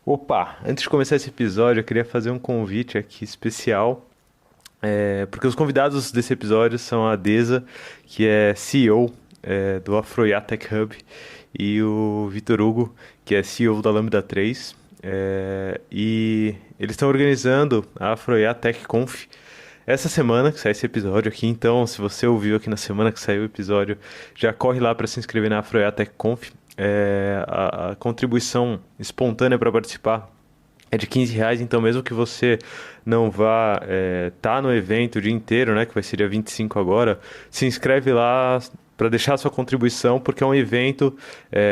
Opa, antes de começar esse episódio, eu queria fazer um convite aqui especial, porque os convidados desse episódio são a Deza, que é CEO, do Afroiá Tech Hub, e o Vitor Hugo, que é CEO da Lambda 3, e eles estão organizando a Afroiá Tech Conf essa semana que sai esse episódio aqui. Então, se você ouviu aqui na semana que saiu o episódio, já corre lá para se inscrever na Afroiá Tech Conf. A contribuição espontânea para participar é de R$ 15, então mesmo que você não vá tá no evento o dia inteiro, né, que vai ser dia 25 agora, se inscreve lá para deixar a sua contribuição, porque é um evento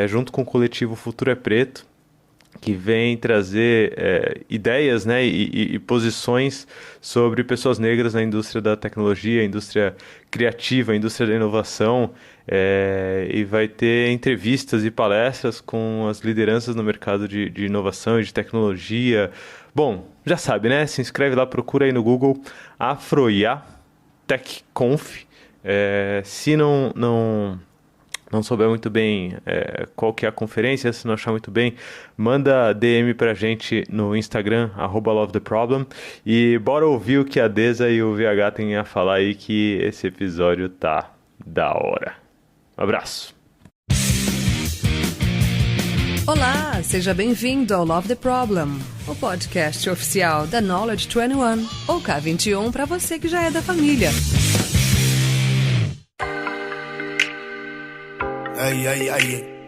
junto com o coletivo Futuro é Preto, que vem trazer ideias, né, e posições sobre pessoas negras na indústria da tecnologia, indústria criativa, indústria da inovação, e vai ter entrevistas e palestras com as lideranças no mercado de inovação e de tecnologia. Bom, já sabe, né? Se inscreve lá, procura aí no Google Afroiá Tech Conf. Se não souber muito bem qual que é a conferência, se não achar muito bem, manda DM pra gente no Instagram, @LoveTheProblem, e bora ouvir o que a Deza e o VH têm a falar aí, que esse episódio tá da hora. Um abraço! Olá, seja bem-vindo ao Love the Problem, o podcast oficial da Knowledge 21, ou K21 para você que já é da família. Aí.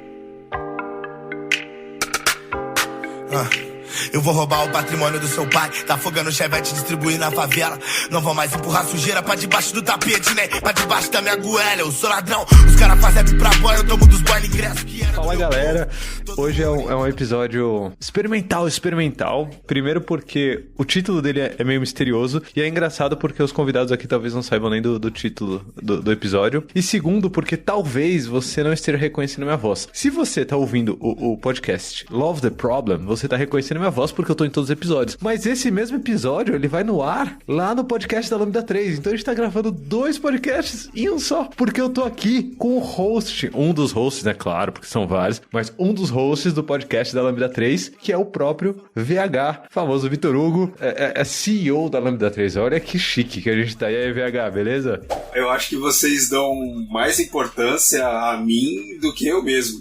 Eu vou roubar o patrimônio do seu pai, tá afogando o chevette, distribuir na favela. Não vou mais empurrar sujeira pra debaixo do tapete, né? Pra debaixo da minha goela, eu sou ladrão. Os caras fazem app pra bola, eu tomo dos boy ingresso que era. Fala galera, hoje é um episódio experimental. Primeiro porque o título dele é meio misterioso, e é engraçado porque os convidados aqui talvez não saibam nem do título do episódio. E segundo porque talvez você não esteja reconhecendo minha voz. Se você tá ouvindo o podcast Love the Problem, você tá reconhecendo minha voz porque eu tô em todos os episódios. Mas esse mesmo episódio, ele vai no ar lá no podcast da Lambda 3. Então a gente tá gravando 2 podcasts em um só, porque eu tô aqui com o host, um dos hosts, né, claro, porque são vários, mas um dos hosts do podcast da Lambda 3, que é o próprio VH, famoso Vitor Hugo, é CEO da Lambda 3. Olha que chique que a gente tá aí. Aí, VH, beleza? Eu acho que vocês dão mais importância a mim do que eu mesmo.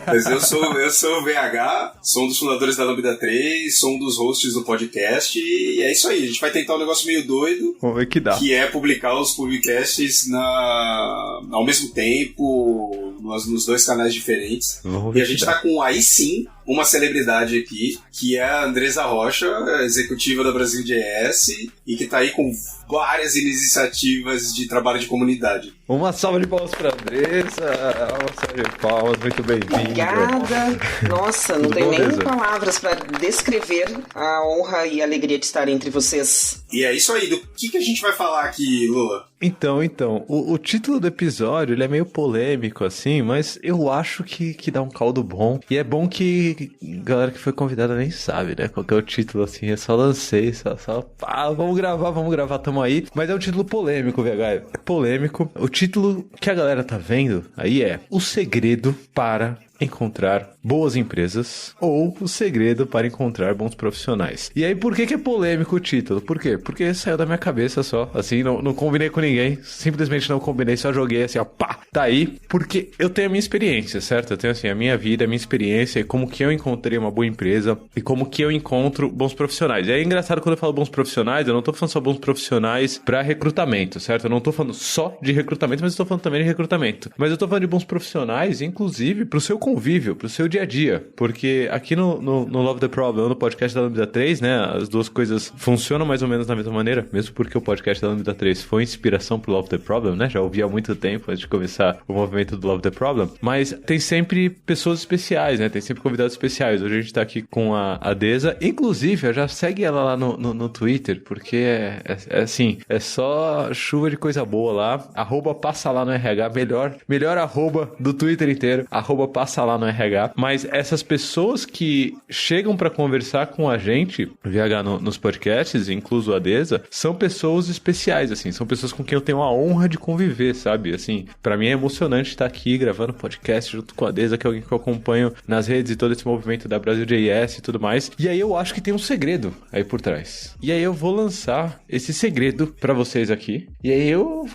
Mas eu sou o VH, sou um dos fundadores da Lambda 3, sou um dos hosts do podcast, e é isso aí. A gente vai tentar um negócio meio doido. Vamos ver que dá. Que é publicar os podcasts ao mesmo tempo, nos 2 canais diferentes. E a gente tá com, aí sim, uma celebridade aqui, que é a Andresa Rocha, executiva da Brasil JS, e que tá aí com várias iniciativas de trabalho de comunidade. Uma salva de palmas pra Andressa, uma salva de palmas, muito bem-vinda. Obrigada. Nossa, não tenho nem palavras para descrever a honra e a alegria de estar entre vocês. E é isso aí, do que a gente vai falar aqui, Lula? Então, o título do episódio, ele é meio polêmico, assim, mas eu acho que dá um caldo bom. E é bom que a galera que foi convidada nem sabe, né, qual que é o título, assim, eu só lancei, vamos gravar, tamo aí. Mas é um título polêmico, VH, é polêmico. O título que a galera tá vendo aí é O Segredo para encontrar boas empresas, ou o segredo para encontrar bons profissionais. E aí, por que é polêmico o título? Por quê? Porque saiu da minha cabeça só, assim, não combinei com ninguém, simplesmente não combinei, só joguei assim, ó, pá, tá aí, porque eu tenho a minha experiência, certo? Eu tenho, assim, a minha vida, a minha experiência, e como que eu encontrei uma boa empresa, e como que eu encontro bons profissionais. E aí é engraçado quando eu falo bons profissionais, eu não tô falando só bons profissionais para recrutamento, certo? Eu não tô falando só de recrutamento, mas eu tô falando também de recrutamento. Mas eu tô falando de bons profissionais, inclusive, pro seu convívio, pro seu dia a dia, porque aqui no Love the Problem, no podcast da Lambda 3, né, as duas coisas funcionam mais ou menos da mesma maneira, mesmo porque o podcast da Lambda 3 foi inspiração pro Love the Problem, né, já ouvi há muito tempo antes de começar o movimento do Love the Problem, mas tem sempre pessoas especiais, né, tem sempre convidados especiais. Hoje a gente tá aqui com a Deza, inclusive, já segue ela lá no Twitter, porque assim, é só chuva de coisa boa lá, @passa lá no RH, melhor @ do Twitter inteiro, @passa passa lá no RH, mas essas pessoas que chegam pra conversar com a gente, VH, nos podcasts, incluso a Deza, são pessoas especiais, assim, são pessoas com quem eu tenho a honra de conviver, sabe? Assim, pra mim é emocionante estar aqui gravando podcast junto com a Deza, que é alguém que eu acompanho nas redes e todo esse movimento da Brasil JS e tudo mais. E aí eu acho que tem um segredo aí por trás. E aí eu vou lançar esse segredo pra vocês aqui. E aí eu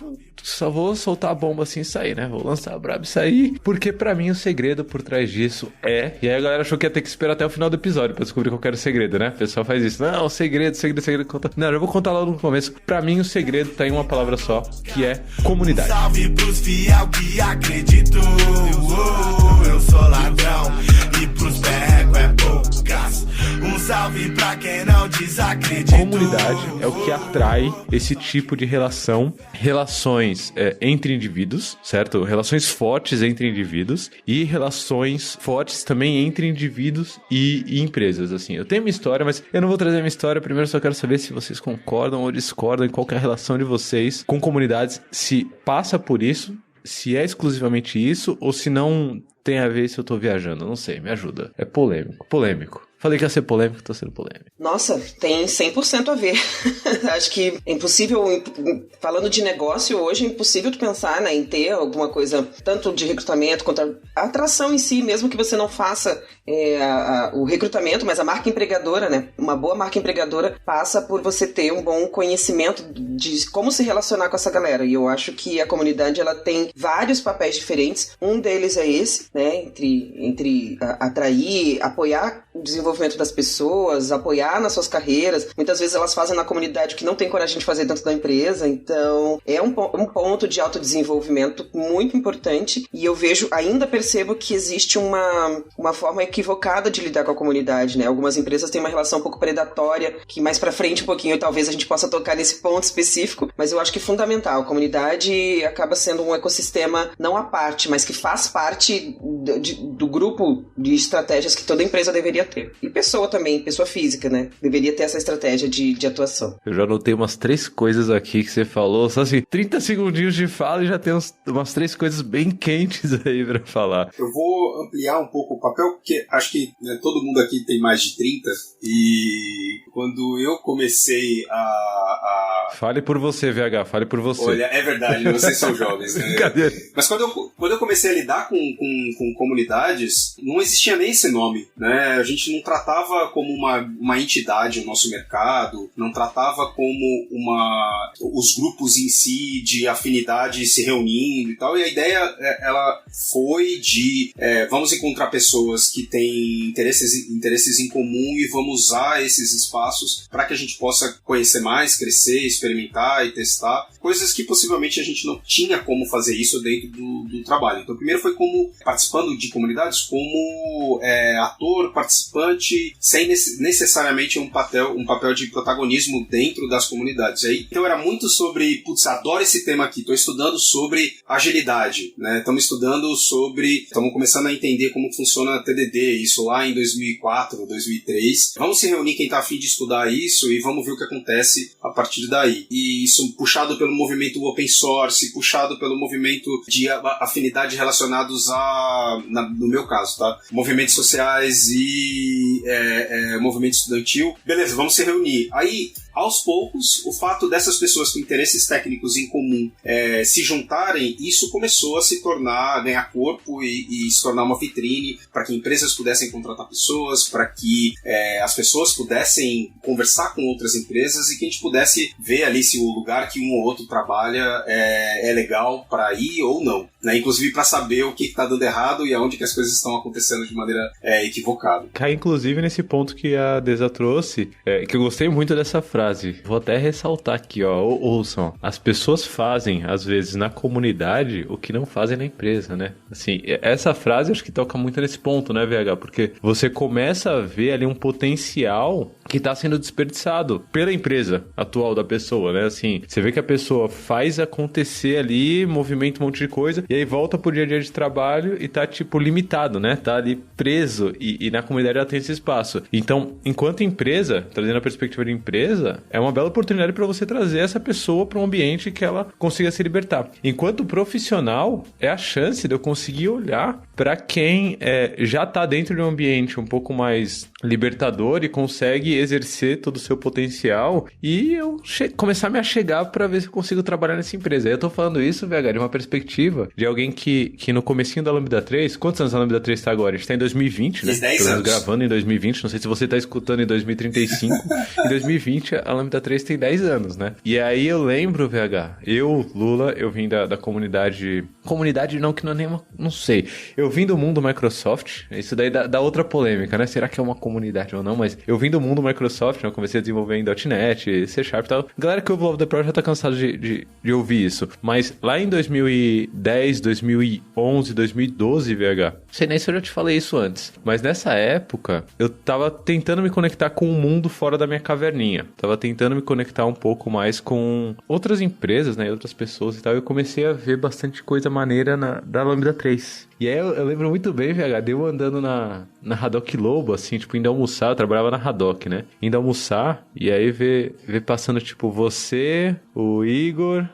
só vou soltar a bomba assim e sair, né? Vou lançar a braba e sair, porque pra mim o segredo por trás disso é... E aí a galera achou que ia ter que esperar até o final do episódio pra descobrir qual era o segredo, né? O pessoal faz isso. Não, segredo, conta... Não, eu vou contar logo no começo. Pra mim o segredo tá em uma palavra só, que é comunidade. Salve pros fiel que acreditou, eu sou ladrão, e pros perreco é poucas. Um salve pra quem não desacreditou. Comunidade é o que atrai esse tipo de relação, relações entre indivíduos, certo? Relações fortes entre indivíduos e relações fortes também entre indivíduos e empresas, assim. Eu tenho uma história, mas eu não vou trazer a minha história. Primeiro eu só quero saber se vocês concordam ou discordam em qual que é a relação de vocês com comunidades, se passa por isso, se é exclusivamente isso ou se não tem a ver se eu tô viajando. Não sei, me ajuda. É polêmico. Falei que ia ser polêmico, tô sendo polêmico. Nossa, tem 100% a ver. Acho que é impossível, falando de negócio hoje, é impossível tu pensar, né, em ter alguma coisa, tanto de recrutamento quanto a atração em si, mesmo que você não faça o recrutamento, mas a marca empregadora, né, uma boa marca empregadora passa por você ter um bom conhecimento de como se relacionar com essa galera. E eu acho que a comunidade, ela tem vários papéis diferentes. Um deles é esse, né, entre atrair, apoiar o desenvolvimento das pessoas, apoiar nas suas carreiras. Muitas vezes elas fazem na comunidade o que não tem coragem de fazer dentro da empresa, então é um ponto de autodesenvolvimento muito importante, e eu percebo que existe uma forma equivocada de lidar com a comunidade, né? Algumas empresas têm uma relação um pouco predatória, que mais pra frente um pouquinho talvez a gente possa tocar nesse ponto específico, mas eu acho que é fundamental. A comunidade acaba sendo um ecossistema não à parte, mas que faz parte do grupo de estratégias que toda empresa deveria ter. E pessoa também, pessoa física, né? Deveria ter essa estratégia de atuação. Eu já anotei umas 3 coisas aqui que você falou, só assim, 30 segundinhos de fala e já tem umas 3 coisas bem quentes aí pra falar. Eu vou ampliar um pouco o papel, porque acho que, né, todo mundo aqui tem mais de 30, e quando eu comecei a... Fale por você, VH, fale por você. Olha, é verdade, vocês são jovens, né? Brincadeira. Mas quando eu comecei a lidar com comunidades, não existia nem esse nome, né? A gente não tratava como uma entidade o nosso mercado, não tratava como os grupos em si de afinidade se reunindo e tal, e a ideia, ela foi de vamos encontrar pessoas que têm interesses em comum e vamos usar esses espaços para que a gente possa conhecer mais, crescer, experimentar e testar coisas que possivelmente a gente não tinha como fazer isso dentro do trabalho. Então, primeiro foi como participando de comunidades, como ator, participante, sem necessariamente um papel de protagonismo dentro das comunidades. Então era muito sobre, adoro esse tema aqui, estou estudando sobre agilidade, né? Estamos começando a entender como funciona a TDD, isso lá em 2004, 2003. Vamos se reunir quem está a fim de estudar isso e vamos ver o que acontece a partir daí. E isso puxado pelo movimento open source, puxado pelo movimento de afinidade relacionados no meu caso, tá? Movimentos sociais e movimento estudantil. Beleza, vamos se reunir. Aí, aos poucos, o fato dessas pessoas com interesses técnicos em comum se juntarem, isso começou a ganhar corpo e se tornar uma vitrine para que empresas pudessem contratar pessoas, para que as pessoas pudessem conversar com outras empresas e que a gente pudesse ver ali se o lugar que um ou outro trabalha é legal para ir ou não, né? Inclusive para saber o que está dando errado e aonde que as coisas estão acontecendo de maneira equivocada. Cai inclusive nesse ponto que a Deza trouxe, que eu gostei muito dessa frase. Vou até ressaltar aqui, ó, ouçam, as pessoas fazem, às vezes, na comunidade o que não fazem na empresa, né? Assim, essa frase acho que toca muito nesse ponto, né, VH? Porque você começa a ver ali um potencial que está sendo desperdiçado pela empresa atual da pessoa, né? Assim, você vê que a pessoa faz acontecer ali, movimenta um monte de coisa, e aí volta pro dia a dia de trabalho e tá, tipo, limitado, né? Tá ali preso, e na comunidade ela tem esse espaço. Então, enquanto empresa, trazendo a perspectiva de empresa, bacana. É uma bela oportunidade para você trazer essa pessoa para um ambiente que ela consiga se libertar. Enquanto profissional, é a chance de eu conseguir olhar para quem já está dentro de um ambiente um pouco mais libertador e consegue exercer todo o seu potencial e eu começar a me achegar para ver se eu consigo trabalhar nessa empresa. Aí eu tô falando isso, VH, de uma perspectiva de alguém que no comecinho da Lambda 3, quantos anos a Lambda 3 está agora? A gente tá em 2020, né? 10 anos. Gravando em 2020, não sei se você tá escutando em 2035. Em 2020, a Lambda 3 tem 10 anos, né? E aí eu lembro, VH, Lula, eu vim da comunidade... Comunidade não, que não é nenhuma... Não sei. Eu vim do mundo Microsoft, isso daí dá outra polêmica, né? Será que é uma comunidade ou não? Mas eu vim do mundo Microsoft, né? Eu comecei a desenvolver em .NET, C# e tal. Galera que ouve o Love the Pro já tá cansado de ouvir isso. Mas lá em 2010, 2011, 2012, VH, não sei nem se eu já te falei isso antes, mas nessa época eu tava tentando me conectar com o mundo fora da minha caverninha. Tava tentando me conectar um pouco mais com outras empresas, né? Outras pessoas e tal. Eu comecei a ver bastante coisa maneira da Lambda 3. E aí eu lembro muito bem, VH, eu andando na Haddock Lobo, assim, tipo, indo almoçar, eu trabalhava na Haddock, né? Indo almoçar, e aí ver passando, tipo, você, o Igor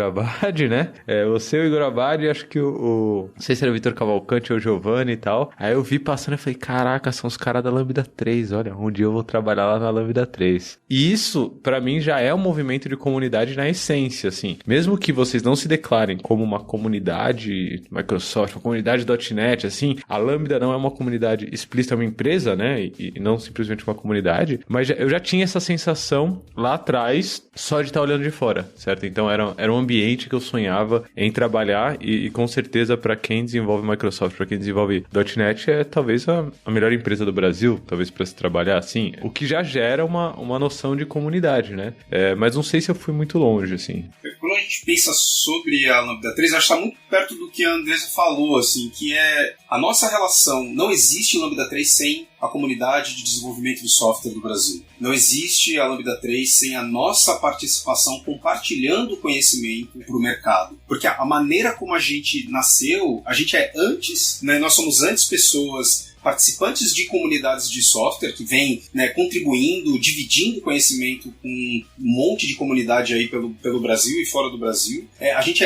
Abad, né? Você, o Igor Abad, e acho que não sei se era o Vitor Cavalcante ou o Giovanni e tal. Aí eu vi passando e falei, caraca, são os caras da Lambda 3, olha, um dia eu vou trabalhar lá na Lambda 3. E isso, pra mim, já é um movimento de comunidade na essência, assim. Mesmo que vocês não se declarem como uma comunidade Microsoft, uma comunidade .NET, assim, a Lambda não é uma comunidade explícita, é uma empresa, né? E não simplesmente uma comunidade. Mas eu já tinha essa sensação lá atrás, só de estar olhando de fora, certo? Então era um ambiente que eu sonhava em trabalhar e com certeza para quem desenvolve Microsoft, para quem desenvolve .NET, é talvez a melhor empresa do Brasil, talvez para se trabalhar assim, o que já gera uma noção de comunidade, né? Mas não sei se eu fui muito longe, assim. Quando a gente pensa sobre a Lambda 3, acho que está muito perto do que a Andressa falou, assim, que é a nossa relação. Não existe Lambda 3 sem a comunidade de desenvolvimento de software do Brasil. Não existe a Lambda 3 sem a nossa participação compartilhando o conhecimento para o mercado. Porque a maneira como a gente nasceu, a gente é antes, né, nós somos antes pessoas participantes de comunidades de software que vêm, né, contribuindo, dividindo conhecimento com um monte de comunidade aí pelo Brasil e fora do Brasil. A gente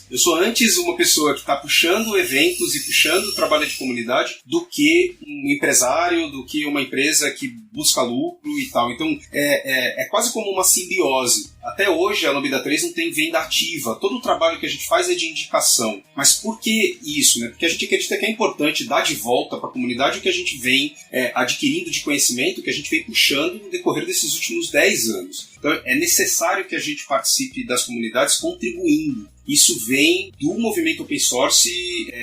eu sou antes uma pessoa que está puxando eventos e puxando trabalho de comunidade do que um empresário, do que uma empresa que busca lucro e tal. Então é quase como uma simbiose. Até hoje a Lambda 3 não tem venda ativa. Todo o trabalho que a gente faz é de indicação. Mas por que isso, né? Porque a gente acredita que é importante dar de volta para a comunidade o que a gente vem adquirindo de conhecimento, que a gente vem puxando no decorrer desses últimos 10 anos. Então é necessário que a gente participe das comunidades contribuindo. Isso vem do movimento open source,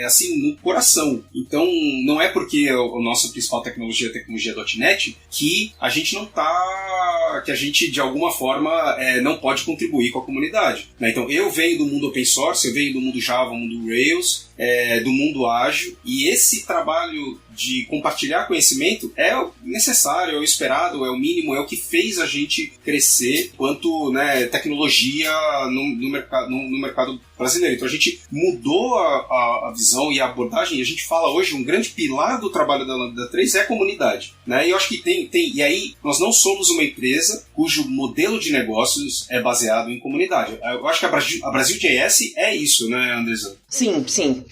assim, no coração. Então, não é porque a nossa principal tecnologia é a tecnologia .NET que a gente que a gente, de alguma forma, não pode contribuir com a comunidade, né? Então, eu venho do mundo open source, eu venho do mundo Java, do mundo Rails, do mundo ágil, e esse trabalho de compartilhar conhecimento é o necessário, é o esperado, é o mínimo, é o que fez a gente crescer quanto, né, tecnologia no mercado brasileiro. Então a gente mudou a visão e a abordagem, e a gente fala hoje, um grande pilar do trabalho da Lambda 3 é a comunidade, né? E eu acho que e aí nós não somos uma empresa cujo modelo de negócios é baseado em comunidade. Eu acho que a Brasil.js é isso, né, Andresa? Sim.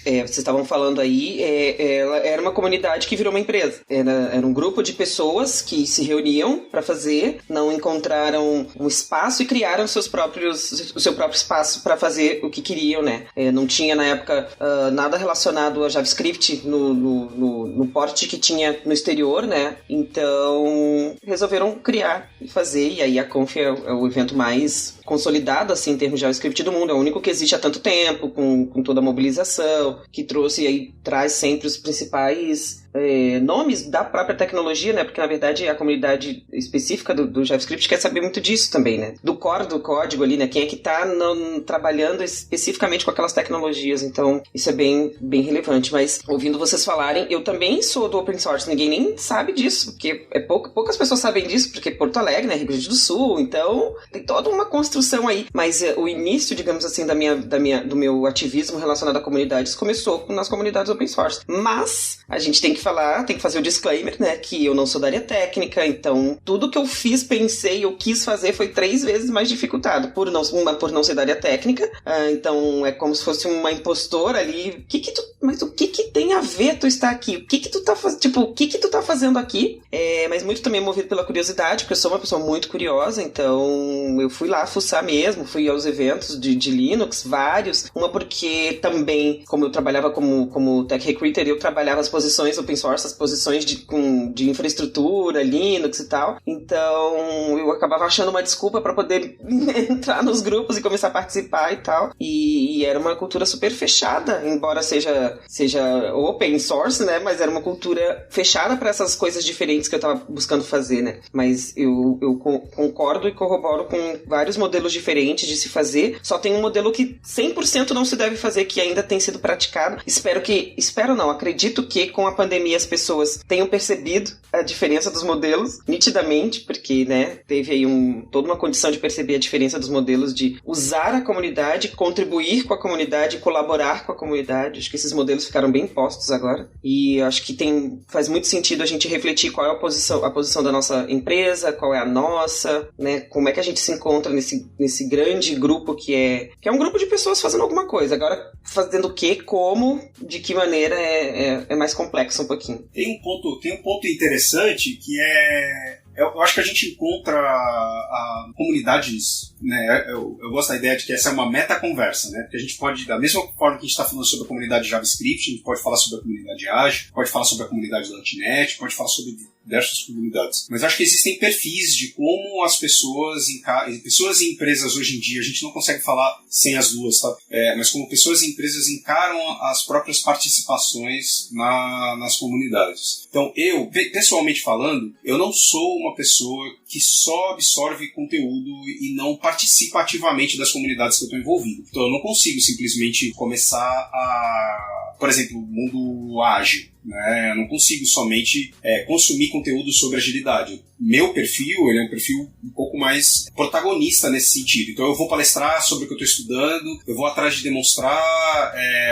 Vocês estavam falando aí, ela era uma comunidade que virou uma empresa. Era um grupo de pessoas que se reuniam para fazer, não encontraram um espaço e criaram o seu próprio espaço para fazer o que queriam, né? Não tinha na época nada relacionado a JavaScript no porte que tinha no exterior, né? Então resolveram criar e fazer, e aí a Conf é o evento mais consolidado, assim, em termos de JavaScript do mundo. É o único que existe há tanto tempo, com toda a mobilização, que trouxe e aí traz sempre os principais nomes da própria tecnologia, né? Porque, na verdade, a comunidade específica do JavaScript quer saber muito disso também, né? Do core do código ali, né? Quem é que tá trabalhando especificamente com aquelas tecnologias. Então, isso é bem, bem relevante. Mas, ouvindo vocês falarem, eu também sou do open source. Ninguém nem sabe disso, porque poucas pessoas sabem disso, porque Porto Alegre, né? Rio Grande do Sul. Então, tem toda uma construção aí. Mas o início, digamos assim, do meu ativismo relacionado a comunidades começou nas comunidades open source. Mas, a gente tem que falar, tem que fazer o disclaimer, né, que eu não sou da área técnica, então tudo que eu fiz, pensei, eu quis fazer foi 3 vezes mais dificultado, por não ser da área técnica, então é como se fosse uma impostora ali. Mas o que tem a ver tu estar aqui? O que tu tá fazendo? Tipo, o que tu tá fazendo aqui? Mas muito também movido pela curiosidade, porque eu sou uma pessoa muito curiosa, então eu fui lá fuçar mesmo, fui aos eventos de Linux, vários, uma porque também, como eu trabalhava como tech recruiter, eu trabalhava as posições open source, as posições de infraestrutura, Linux e tal, então eu acabava achando uma desculpa para poder entrar nos grupos e começar a participar e tal, e era uma cultura super fechada, embora seja open source, né, mas era uma cultura fechada para essas coisas diferentes que eu tava buscando fazer, né, mas eu concordo e corroboro com vários modelos diferentes de se fazer, só tem um modelo que 100% não se deve fazer, que ainda tem sido praticado. Acredito que com a pandemia as pessoas tenham percebido a diferença dos modelos, nitidamente, porque, né, teve aí toda uma condição de perceber a diferença dos modelos de usar a comunidade, contribuir com a comunidade, colaborar com a comunidade. Acho que esses modelos ficaram bem postos agora, e acho que faz muito sentido a gente refletir qual é a posição da nossa empresa, qual é a nossa, né, como é que a gente se encontra nesse grande grupo que é um grupo de pessoas fazendo alguma coisa. Agora, fazendo o quê, como, de que maneira é mais complexo um pouquinho. Tem um ponto interessante que eu acho que a gente encontra comunidades, né? Eu gosto da ideia de que essa é uma meta-conversa, né? Porque a gente pode, da mesma forma que a gente está falando sobre a comunidade JavaScript, a gente pode falar sobre a comunidade Agile, pode falar sobre a comunidade .NET, pode falar sobre diversas comunidades. Mas acho que existem perfis de como as pessoas e empresas hoje em dia, a gente não consegue falar sem as duas, tá? Mas como pessoas e empresas encaram as próprias participações nas comunidades. Então, eu, pessoalmente falando, eu não sou uma pessoa que só absorve conteúdo e não participa ativamente das comunidades que eu estou envolvido. Então, eu não consigo simplesmente começar por exemplo, o mundo ágil, né? Eu não consigo somente consumir conteúdo sobre agilidade. Meu perfil, ele é um perfil um pouco mais protagonista nesse sentido. Então eu vou palestrar sobre o que eu estou estudando, eu vou atrás de demonstrar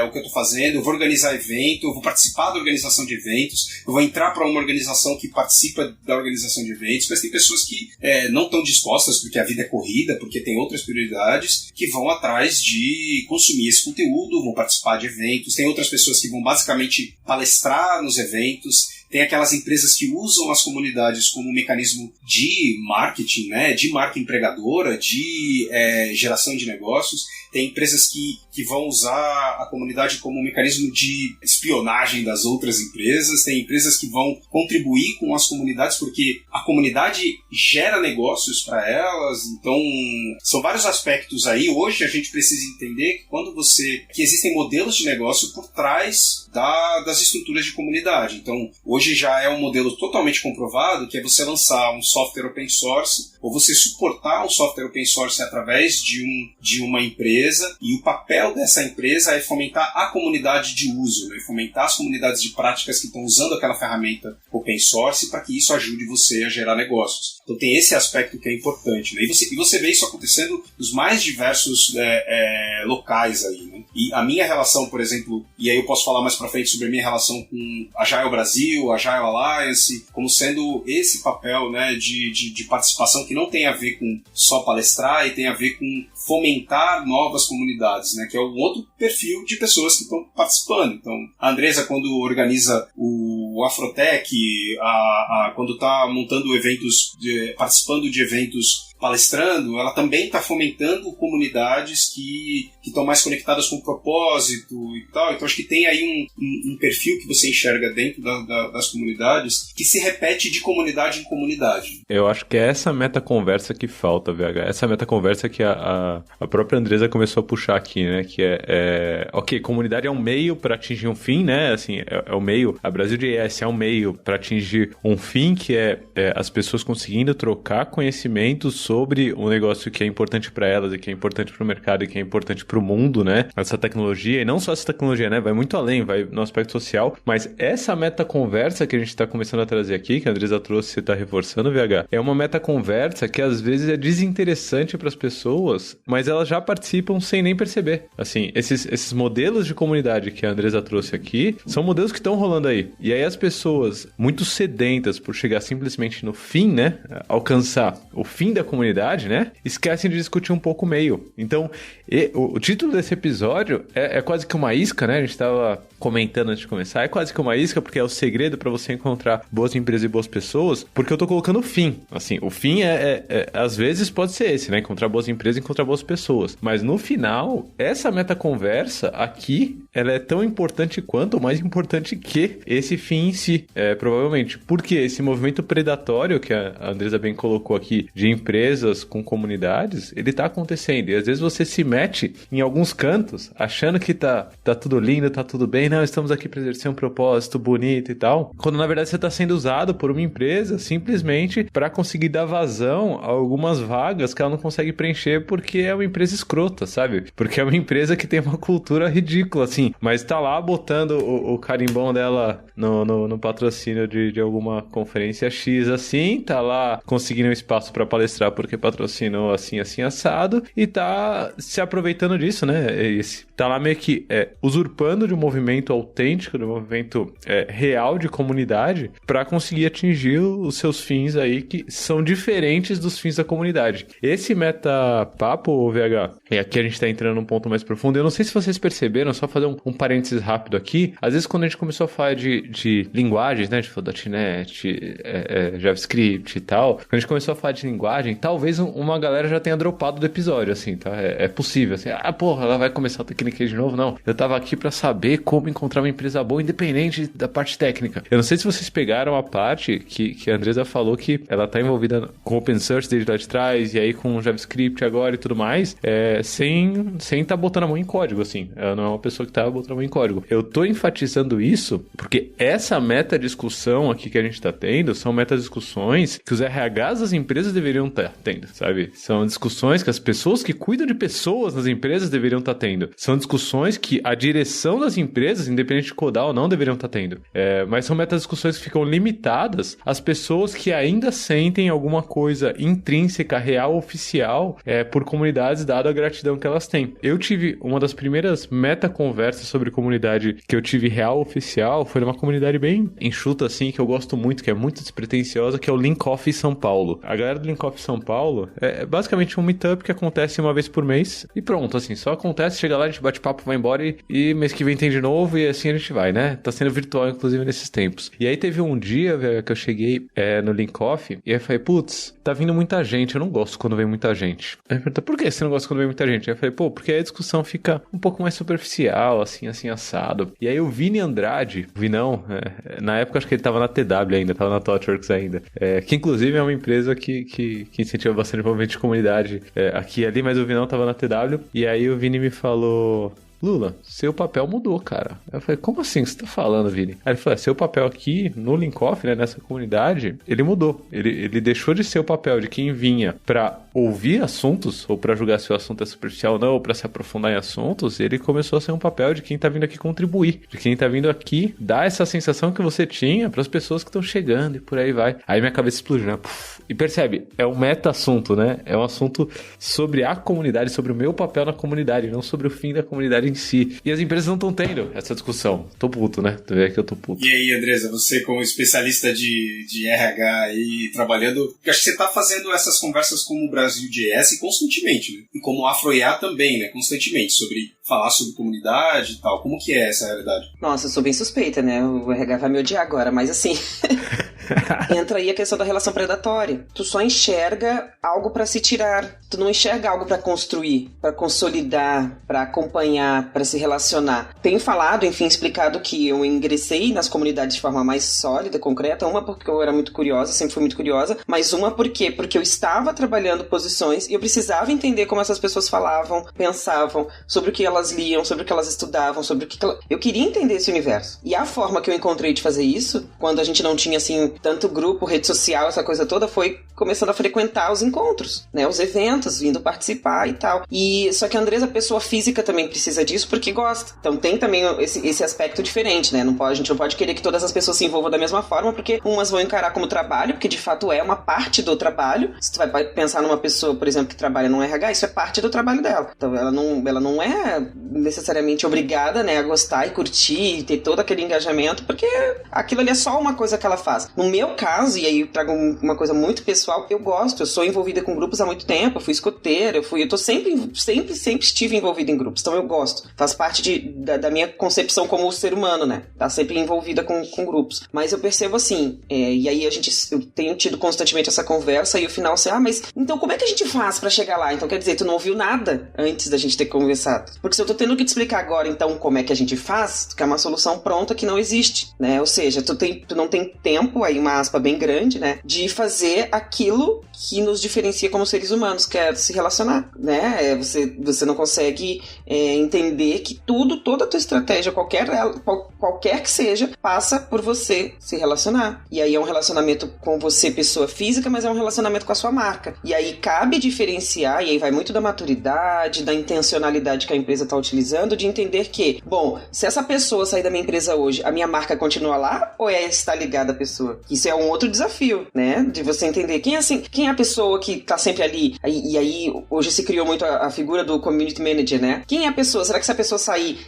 o que eu estou fazendo, eu vou organizar evento, eu vou participar da organização de eventos, eu vou entrar para uma organização que participa da organização de eventos, mas tem pessoas que não estão dispostas, porque a vida é corrida, porque tem outras prioridades, que vão atrás de consumir esse conteúdo, vão participar de eventos, tem outras pessoas que vão basicamente palestrar nos eventos. Tem aquelas empresas que usam as comunidades como um mecanismo de marketing, né, de marca empregadora, de geração de negócios. Tem empresas que vão usar a comunidade como um mecanismo de espionagem das outras empresas. Tem empresas que vão contribuir com as comunidades porque a comunidade gera negócios para elas. Então, são vários aspectos aí. Hoje a gente precisa entender que existem modelos de negócio por trás das estruturas de comunidade. Então, hoje já é um modelo totalmente comprovado, que é você lançar um software open source ou você suportar um software open source através de uma empresa, e o papel dessa empresa é fomentar a comunidade de uso, né? Fomentar as comunidades de práticas que estão usando aquela ferramenta open source para que isso ajude você a gerar negócios. Então tem esse aspecto que é importante, né? E você vê isso acontecendo nos mais diversos locais aí, né? E a minha relação, por exemplo, e aí eu posso falar mais pra frente sobre a minha relação com Agile Brasil, Agile Alliance, como sendo esse papel, né, de participação que não tem a ver com só palestrar e tem a ver com fomentar novas comunidades, né, que é um outro perfil de pessoas que estão participando. Então, a Andresa, quando organiza o Afrotech, quando está montando eventos, participando de eventos, palestrando, ela também está fomentando comunidades que estão mais conectadas com o propósito e tal. Então acho que tem aí um perfil que você enxerga dentro das comunidades que se repete de comunidade em comunidade. Eu acho que é essa meta-conversa que falta, VH. Essa meta-conversa que a própria Andresa começou a puxar aqui, né? Que ok, comunidade é um meio para atingir um fim, né? Assim, é o meio. A Brasil JS é um meio para atingir um fim, que é as pessoas conseguindo trocar conhecimentos sobre um negócio que é importante para elas e que é importante para o mercado e que é importante para o mundo, né? Essa tecnologia, e não só essa tecnologia, né? Vai muito além, vai no aspecto social, mas essa meta-conversa que a gente está começando a trazer aqui, que a Andresa trouxe e está reforçando, VH, é uma meta-conversa que às vezes é desinteressante para as pessoas, mas elas já participam sem nem perceber. Assim, esses modelos de comunidade que a Andresa trouxe aqui são modelos que estão rolando aí. E aí as pessoas muito sedentas por chegar simplesmente no fim, né? Alcançar o fim da comunidade, né? Esquecem de discutir um pouco o meio. Então, o título desse episódio é quase que uma isca, né? A gente estava comentando antes de começar. É quase que uma isca, porque é o segredo para você encontrar boas empresas e boas pessoas, porque eu tô colocando o fim. Assim, o fim às vezes pode ser esse, né? Encontrar boas empresas e encontrar boas pessoas. Mas no final, essa meta-conversa aqui, ela é tão importante quanto, ou mais importante que esse fim em si, provavelmente. Porque esse movimento predatório que a Andresa bem colocou aqui, de empresas com comunidades, ele tá acontecendo. E às vezes você se mete em alguns cantos, achando que tá tudo lindo, tá tudo bem, não, estamos aqui para exercer um propósito bonito e tal, quando na verdade você tá sendo usado por uma empresa simplesmente para conseguir dar vazão a algumas vagas que ela não consegue preencher porque é uma empresa escrota, sabe? Porque é uma empresa que tem uma cultura ridícula, assim, mas tá lá botando o carimbão dela no patrocínio de alguma conferência X, assim, tá lá conseguindo um espaço para palestrar porque patrocinou assim, assado, e tá se aproveitando disso, né? Tá lá meio que usurpando de um movimento autêntico, de um movimento real de comunidade, para conseguir atingir os seus fins aí, que são diferentes dos fins da comunidade. Esse meta-papo, VH, e aqui a gente tá entrando num ponto mais profundo, eu não sei se vocês perceberam, só fazer um parênteses rápido aqui, às vezes quando a gente começou a falar de linguagens, né, tipo .NET, JavaScript e tal, quando a gente começou a falar de linguagem, talvez uma galera já tenha dropado do episódio, assim, tá? É possível, assim, porra, ela vai começar a tecniquez de novo? Não, eu tava aqui pra saber como encontrar uma empresa boa, independente da parte técnica. Eu não sei se vocês pegaram a parte que a Andresa falou que ela tá envolvida com Open Source desde lá de trás, e aí com JavaScript agora e tudo mais, sem tá botando a mão em código, assim. Ela não é uma pessoa que tá botando a mão em código. Eu tô enfatizando isso porque essa meta-discussão aqui que a gente tá tendo são meta-discussões que os RHs das empresas deveriam estar tendo, sabe? São discussões que as pessoas que cuidam de pessoas nas empresas deveriam estar tendo. São discussões que a direção das empresas, independente de codar ou não, deveriam estar tendo. Mas são meta-discussões que ficam limitadas às pessoas que ainda sentem alguma coisa intrínseca, real, oficial, por comunidades, dada a gratidão que elas têm. Eu tive uma das primeiras meta-conversas sobre comunidade que eu tive real, oficial, foi numa comunidade bem enxuta, assim, que eu gosto muito, que é muito despretensiosa, que é o Linkoff São Paulo. A galera do Linkoff São Paulo é basicamente um meetup que acontece uma vez por mês e pronto, assim, só acontece, chega lá, a gente bate papo, vai embora e mês que vem tem de novo e assim a gente vai, né? Tá sendo virtual, inclusive, nesses tempos. E aí teve um dia, velho, que eu cheguei no Linkoff e aí eu falei, putz, tá vindo muita gente, eu não gosto quando vem muita gente. Aí eu perguntei, por que você não gosta quando vem muita gente? Aí eu falei, porque aí a discussão fica um pouco mais superficial, assim, assado. E aí o Vini Andrade, o Vinão, na época acho que ele tava na TW ainda, tava na ThoughtWorks ainda, que inclusive é uma empresa que incentiva bastante o movimento de comunidade aqui e ali, mas o Vinão tava na TW, e aí o Vini me falou, Lula, seu papel mudou, cara. Eu falei, como assim você tá falando, Vini? Aí ele falou, seu papel aqui no Linkoff, né, nessa comunidade, ele mudou. Ele deixou de ser o papel de quem vinha pra ouvir assuntos, ou pra julgar se o assunto é superficial ou não, ou pra se aprofundar em assuntos, ele começou a ser um papel de quem tá vindo aqui contribuir, de quem tá vindo aqui dar essa sensação que você tinha pras pessoas que estão chegando e por aí vai. Aí minha cabeça explodiu, né? E percebe, é um meta-assunto, né? É um assunto sobre a comunidade, sobre o meu papel na comunidade, não sobre o fim da comunidade em si. E as empresas não estão tendo essa discussão. Tô puto, né? Tu vê que eu tô puto. E aí, Andresa, você como especialista de RH aí trabalhando, eu acho que você tá fazendo essas conversas como o Brasil.js constantemente, né? E como o AfroIA também, né? Constantemente, sobre falar sobre comunidade e tal. Como que é essa realidade? Nossa, eu sou bem suspeita, né? O RH vai me odiar agora, mas assim... Entra aí a questão da relação predatória. Tu só enxerga algo pra se tirar. Tu não enxerga algo pra construir, pra consolidar, pra acompanhar, pra se relacionar. Tenho falado, enfim, explicado que eu ingressei nas comunidades de forma mais sólida, concreta. Uma porque eu era muito curiosa, sempre fui muito curiosa. Mas uma por quê? Porque eu estava trabalhando posições e eu precisava entender como essas pessoas falavam, pensavam, sobre o que elas liam, sobre o que elas estudavam, sobre o que eu queria entender esse universo. E a forma que eu encontrei de fazer isso, quando a gente não tinha, assim, tanto grupo, rede social, essa coisa toda, foi começando a frequentar os encontros, né? Os eventos, vindo participar e tal. E só que a Andresa, pessoa física, também precisa disso porque gosta. Então tem também esse aspecto diferente, né? A gente não pode querer que todas as pessoas se envolvam da mesma forma, porque umas vão encarar como trabalho, porque de fato é uma parte do trabalho. Se tu vai pensar numa pessoa, por exemplo, que trabalha no RH, isso é parte do trabalho dela. Então ela não é necessariamente obrigada, né, a gostar e curtir e ter todo aquele engajamento, porque aquilo ali é só uma coisa que ela faz. No meu caso, e aí eu trago uma coisa muito pessoal, eu gosto, eu sou envolvida com grupos há muito tempo, eu fui escoteira, eu tô sempre estive envolvida em grupos, então eu gosto. Faz parte da minha concepção como ser humano, né? Tá sempre envolvida com grupos. Mas eu percebo assim, e aí eu tenho tido constantemente essa conversa e o final assim, mas então como é que a gente faz pra chegar lá? Então quer dizer, tu não ouviu nada antes da gente ter conversado. Porque se eu tô tendo que te explicar agora, então, como é que a gente faz, tu quer uma solução pronta que não existe, né? Ou seja, tu não tem tempo, aí uma aspa bem grande, né? De fazer aquilo que nos diferencia como seres humanos, que é se relacionar, né? Você não consegue entender que toda a tua estratégia, qualquer que seja, passa por você se relacionar. E aí é um relacionamento com você, pessoa física, mas é um relacionamento com a sua marca. E aí cabe diferenciar, e aí vai muito da maturidade, da intencionalidade que a empresa está utilizando, de entender que, bom, se essa pessoa sair da minha empresa hoje, a minha marca continua lá ou está ligada à pessoa? Isso é um outro desafio, né? De você entender quem é a pessoa que está sempre ali. E aí, hoje se criou muito a figura do community manager, né? Quem é a pessoa? Será que se a pessoa sair,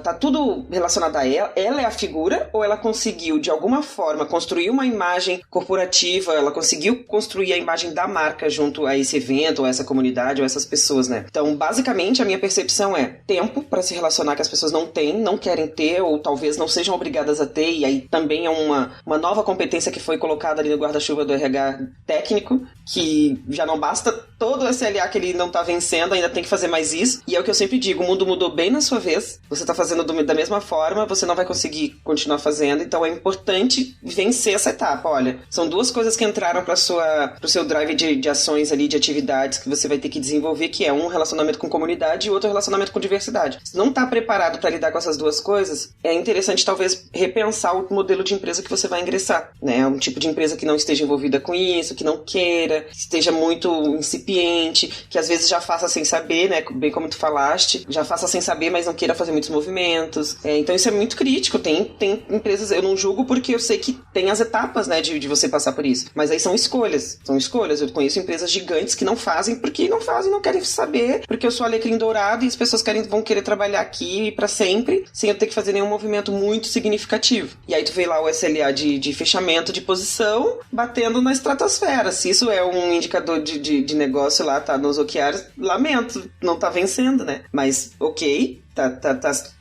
tá tudo relacionado a ela? Ela é a figura ou ela conseguiu, de alguma forma, construir uma imagem corporativa, ela conseguiu construir a imagem da marca junto a esse evento, ou a essa comunidade, ou a essas pessoas, né? Então, basicamente, a minha percepção é tempo para se relacionar que as pessoas não têm, não querem ter, ou talvez não sejam obrigadas a ter, e aí também é uma nova competência que foi colocada ali no guarda-chuva do RH técnico, que já não basta todo o SLA que ele não tá vencendo, ainda tem que fazer mais isso, e é o que eu sempre digo, o mundo mudou bem na sua vez, você tá fazendo da mesma forma, você não vai conseguir continuar fazendo, então é importante vencer essa etapa. Olha, são duas coisas que entraram pro seu drive de ações ali, de atividades que você vai ter que desenvolver, que é um relacionamento com comunidade e outro relacionamento com diversidade. Se não tá preparado para lidar com essas duas coisas, é interessante talvez repensar o modelo de empresa que você vai ingressar, né? Um tipo de empresa que não esteja envolvida com isso, que não queira, que esteja muito incipiente, que às vezes já faça sem saber, né? Bem como tu falaste, já faça sem saber, mas não queira fazer muitos movimentos. Então isso é muito crítico. Tem empresas, eu não julgo porque eu sei que tem as etapas, né, de você passar por isso. Mas aí são escolhas. Eu conheço empresas gigantes que não fazem porque não querem saber, porque eu sou alecrim dourado e as pessoas vão querer trabalhar aqui pra sempre, sem eu ter que fazer nenhum movimento muito significativo. E aí tu vê lá o SLA de fechamento de posição batendo na estratosfera. Se isso é um indicador de negócio lá, tá nos OKRs, lamento, não tá vencendo, né? Mas, ok,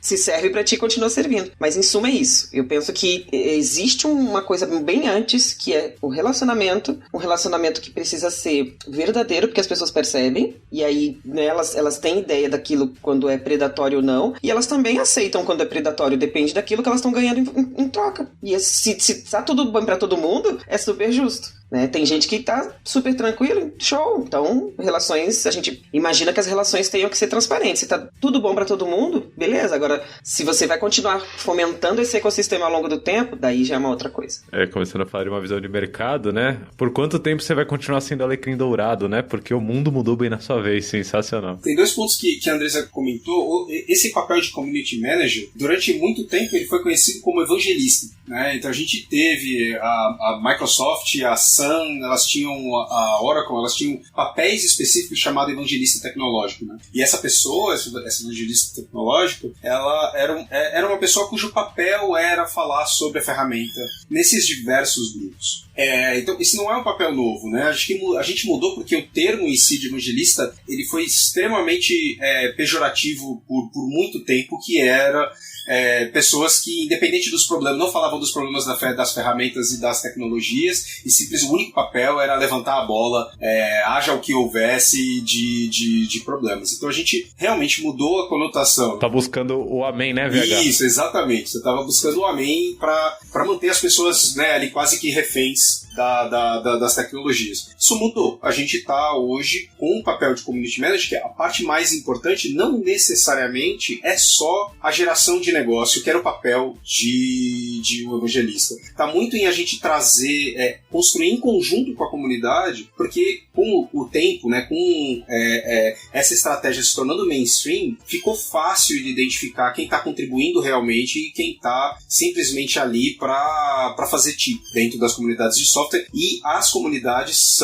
se serve pra ti, continua servindo. Mas em suma é isso. Eu penso que existe uma coisa bem antes, que é o relacionamento, um relacionamento que precisa ser verdadeiro, porque as pessoas percebem, e aí, né, elas têm ideia daquilo quando é predatório ou não, e elas também aceitam quando é predatório, depende daquilo que elas estão ganhando em troca. E se tá tudo bom pra todo mundo, é super justo, né? Tem gente que tá super tranquilo, show. Então, relações, a gente imagina que as relações tenham que ser transparentes. Se tá tudo bom pra todo mundo, beleza. Agora, se você vai continuar fomentando esse ecossistema ao longo do tempo, daí já é uma outra coisa. Começando a falar de uma visão de mercado, né? Por quanto tempo você vai continuar sendo alecrim dourado, né? Porque o mundo mudou bem na sua vez, sensacional. Tem dois pontos que a Andresa comentou. Esse papel de community manager, durante muito tempo, ele foi conhecido como evangelista, né? Então a gente teve a Microsoft, a Sun, elas tinham a Oracle, elas tinham papéis específicos chamados evangelista tecnológico, né? E essa pessoa, essa evangelista tecnológico, ela era uma pessoa cujo papel era falar sobre a ferramenta nesses diversos grupos. Então, isso não é um papel novo, né? Acho que a gente mudou porque o termo em si de evangelista, ele foi extremamente pejorativo por muito tempo, que era pessoas que, independente dos problemas, não falavam dos problemas das ferramentas e das tecnologias, e simplesmente o único papel era levantar a bola, haja o que houvesse de problemas. Então a gente realmente mudou a conotação. Tá buscando o amém, né, VH? Isso, exatamente. Você tava buscando o amém para manter as pessoas, né, ali quase que reféns das tecnologias. Isso mudou. A gente está hoje com um papel de community manager, que a parte mais importante não necessariamente é só a geração de negócio, que era o papel de de um evangelista. Está muito em a gente trazer, construir em conjunto com a comunidade, porque com o tempo, né, com essa estratégia se tornando mainstream, ficou fácil de identificar quem está contribuindo realmente e quem está simplesmente ali para fazer tipo dentro das comunidades de software. E as comunidades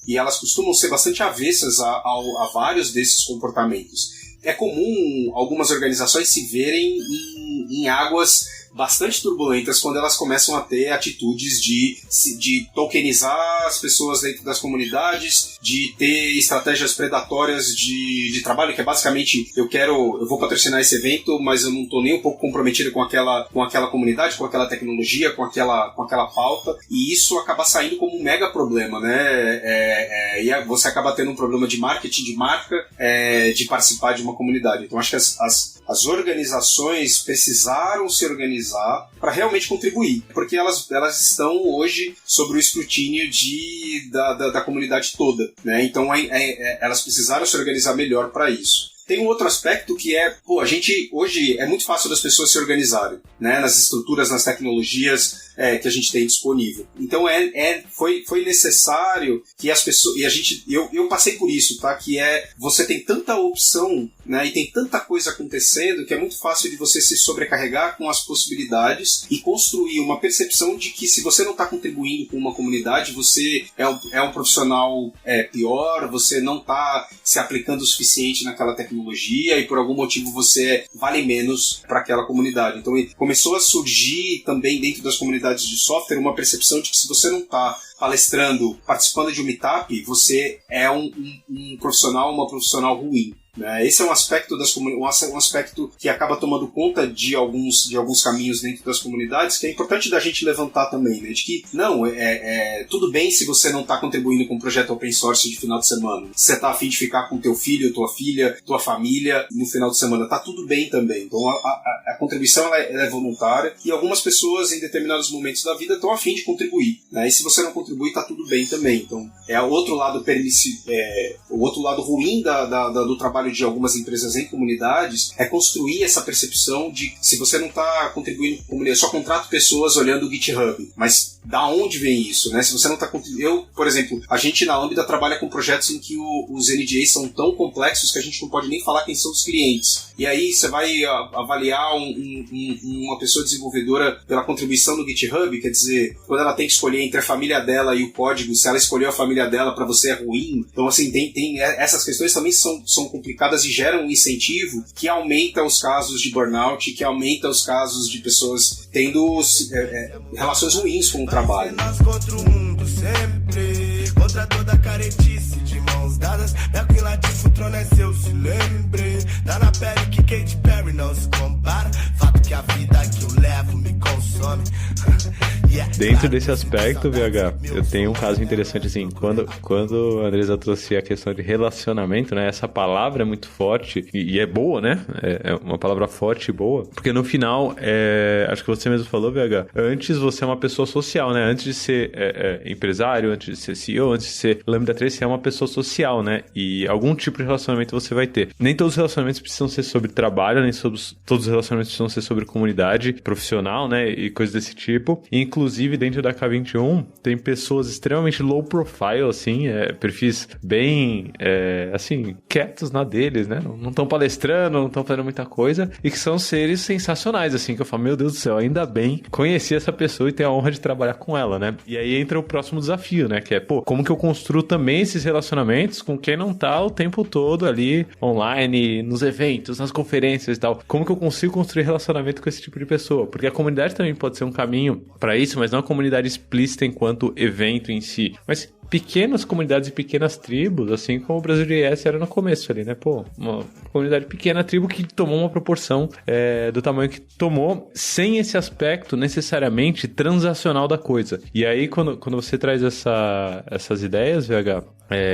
e elas costumam ser bastante avessas a vários desses comportamentos. É comum algumas organizações se verem em águas bastante turbulentas quando elas começam a ter atitudes de tokenizar as pessoas dentro das comunidades, de ter estratégias predatórias de trabalho, que é basicamente, eu vou patrocinar esse evento, mas eu não estou nem um pouco comprometido com aquela comunidade, com aquela tecnologia, com aquela pauta, e isso acaba saindo como um mega problema, né? E você acaba tendo um problema de marketing, de marca, de participar de uma comunidade. Então acho que as organizações precisaram se organizar para realmente contribuir, porque elas estão hoje sob o escrutínio da comunidade toda, né? Então elas precisaram se organizar melhor para isso. Tem um outro aspecto que a gente hoje é muito fácil das pessoas se organizarem, né, nas estruturas, nas tecnologias que a gente tem disponível. Então foi necessário que as pessoas, e eu passei por isso, tá? Que você tem tanta opção, né, e tem tanta coisa acontecendo que é muito fácil de você se sobrecarregar com as possibilidades e construir uma percepção de que se você não está contribuindo com uma comunidade, você é um profissional pior, você não está se aplicando o suficiente naquela tecnologia e por algum motivo você vale menos para aquela comunidade. Então começou a surgir também dentro das comunidades de software uma percepção de que se você não está palestrando, participando de um meetup, você é um profissional, uma profissional ruim. Esse é um aspecto um aspecto que acaba tomando conta de alguns caminhos dentro das comunidades, que é importante da gente levantar também, né? De que não, tudo bem se você não está contribuindo com um projeto open source de final de semana, se você está a fim de ficar com teu filho, tua filha, tua família no final de semana, tá tudo bem também. Então a contribuição ela é voluntária e algumas pessoas em determinados momentos da vida estão a fim de contribuir, né? E se você não contribui, tá tudo bem também. Então o outro lado o outro lado ruim do trabalho de algumas empresas em comunidades é construir essa percepção de se você não está contribuindo com a comunidade, só contrato pessoas olhando o GitHub, mas da onde vem isso, né? Se você não está contribuindo, por exemplo, a gente na Lambda trabalha com projetos em que os NDAs são tão complexos que a gente não pode nem falar quem são os clientes. E aí você vai avaliar uma pessoa desenvolvedora pela contribuição no GitHub, quer dizer, quando ela tem que escolher entre a família dela e o código, se ela escolheu a família dela, para você é ruim. Então assim, tem essas questões também são complicadas e geram um incentivo que aumenta os casos de burnout, que aumenta os casos de pessoas tendo relações ruins com o trabalho. Nós contra o mundo sempre, contra toda caretice, de mãos dadas, meu que lá de Futrona é seu, se lembre, tá na pele que Katy Perry não se compara, fato que a vida que eu levo me consome. Dentro desse aspecto, VH, eu tenho um caso interessante, assim, quando a Andresa trouxe a questão de relacionamento, né, essa palavra é muito forte e é boa, né, é uma palavra forte e boa, porque no final, acho que você mesmo falou, VH, antes você é uma pessoa social, né, antes de ser empresário, antes de ser CEO, antes de ser Lambda 3, você é uma pessoa social, né, e algum tipo de relacionamento você vai ter. Nem todos os relacionamentos precisam ser sobre trabalho, nem todos os relacionamentos precisam ser sobre comunidade profissional, né, e coisas desse tipo. Inclusive, dentro da K21, tem pessoas extremamente low profile, assim, perfis bem, assim, quietos na deles, né? Não estão palestrando, não estão fazendo muita coisa, e que são seres sensacionais, assim, que eu falo, meu Deus do céu, ainda bem conheci essa pessoa e tenho a honra de trabalhar com ela, né? E aí entra o próximo desafio, né? Que é, como que eu construo também esses relacionamentos com quem não tá o tempo todo ali, online, nos eventos, nas conferências e tal. Como que eu consigo construir relacionamento com esse tipo de pessoa? Porque a comunidade também pode ser um caminho para isso, mas não a comunidade explícita enquanto evento em si, mas pequenas comunidades e pequenas tribos, assim como o Brasil JS era no começo ali, né? Uma comunidade pequena, tribo que tomou uma proporção do tamanho que tomou, sem esse aspecto necessariamente transacional da coisa. E aí, quando você traz essas ideias, VH,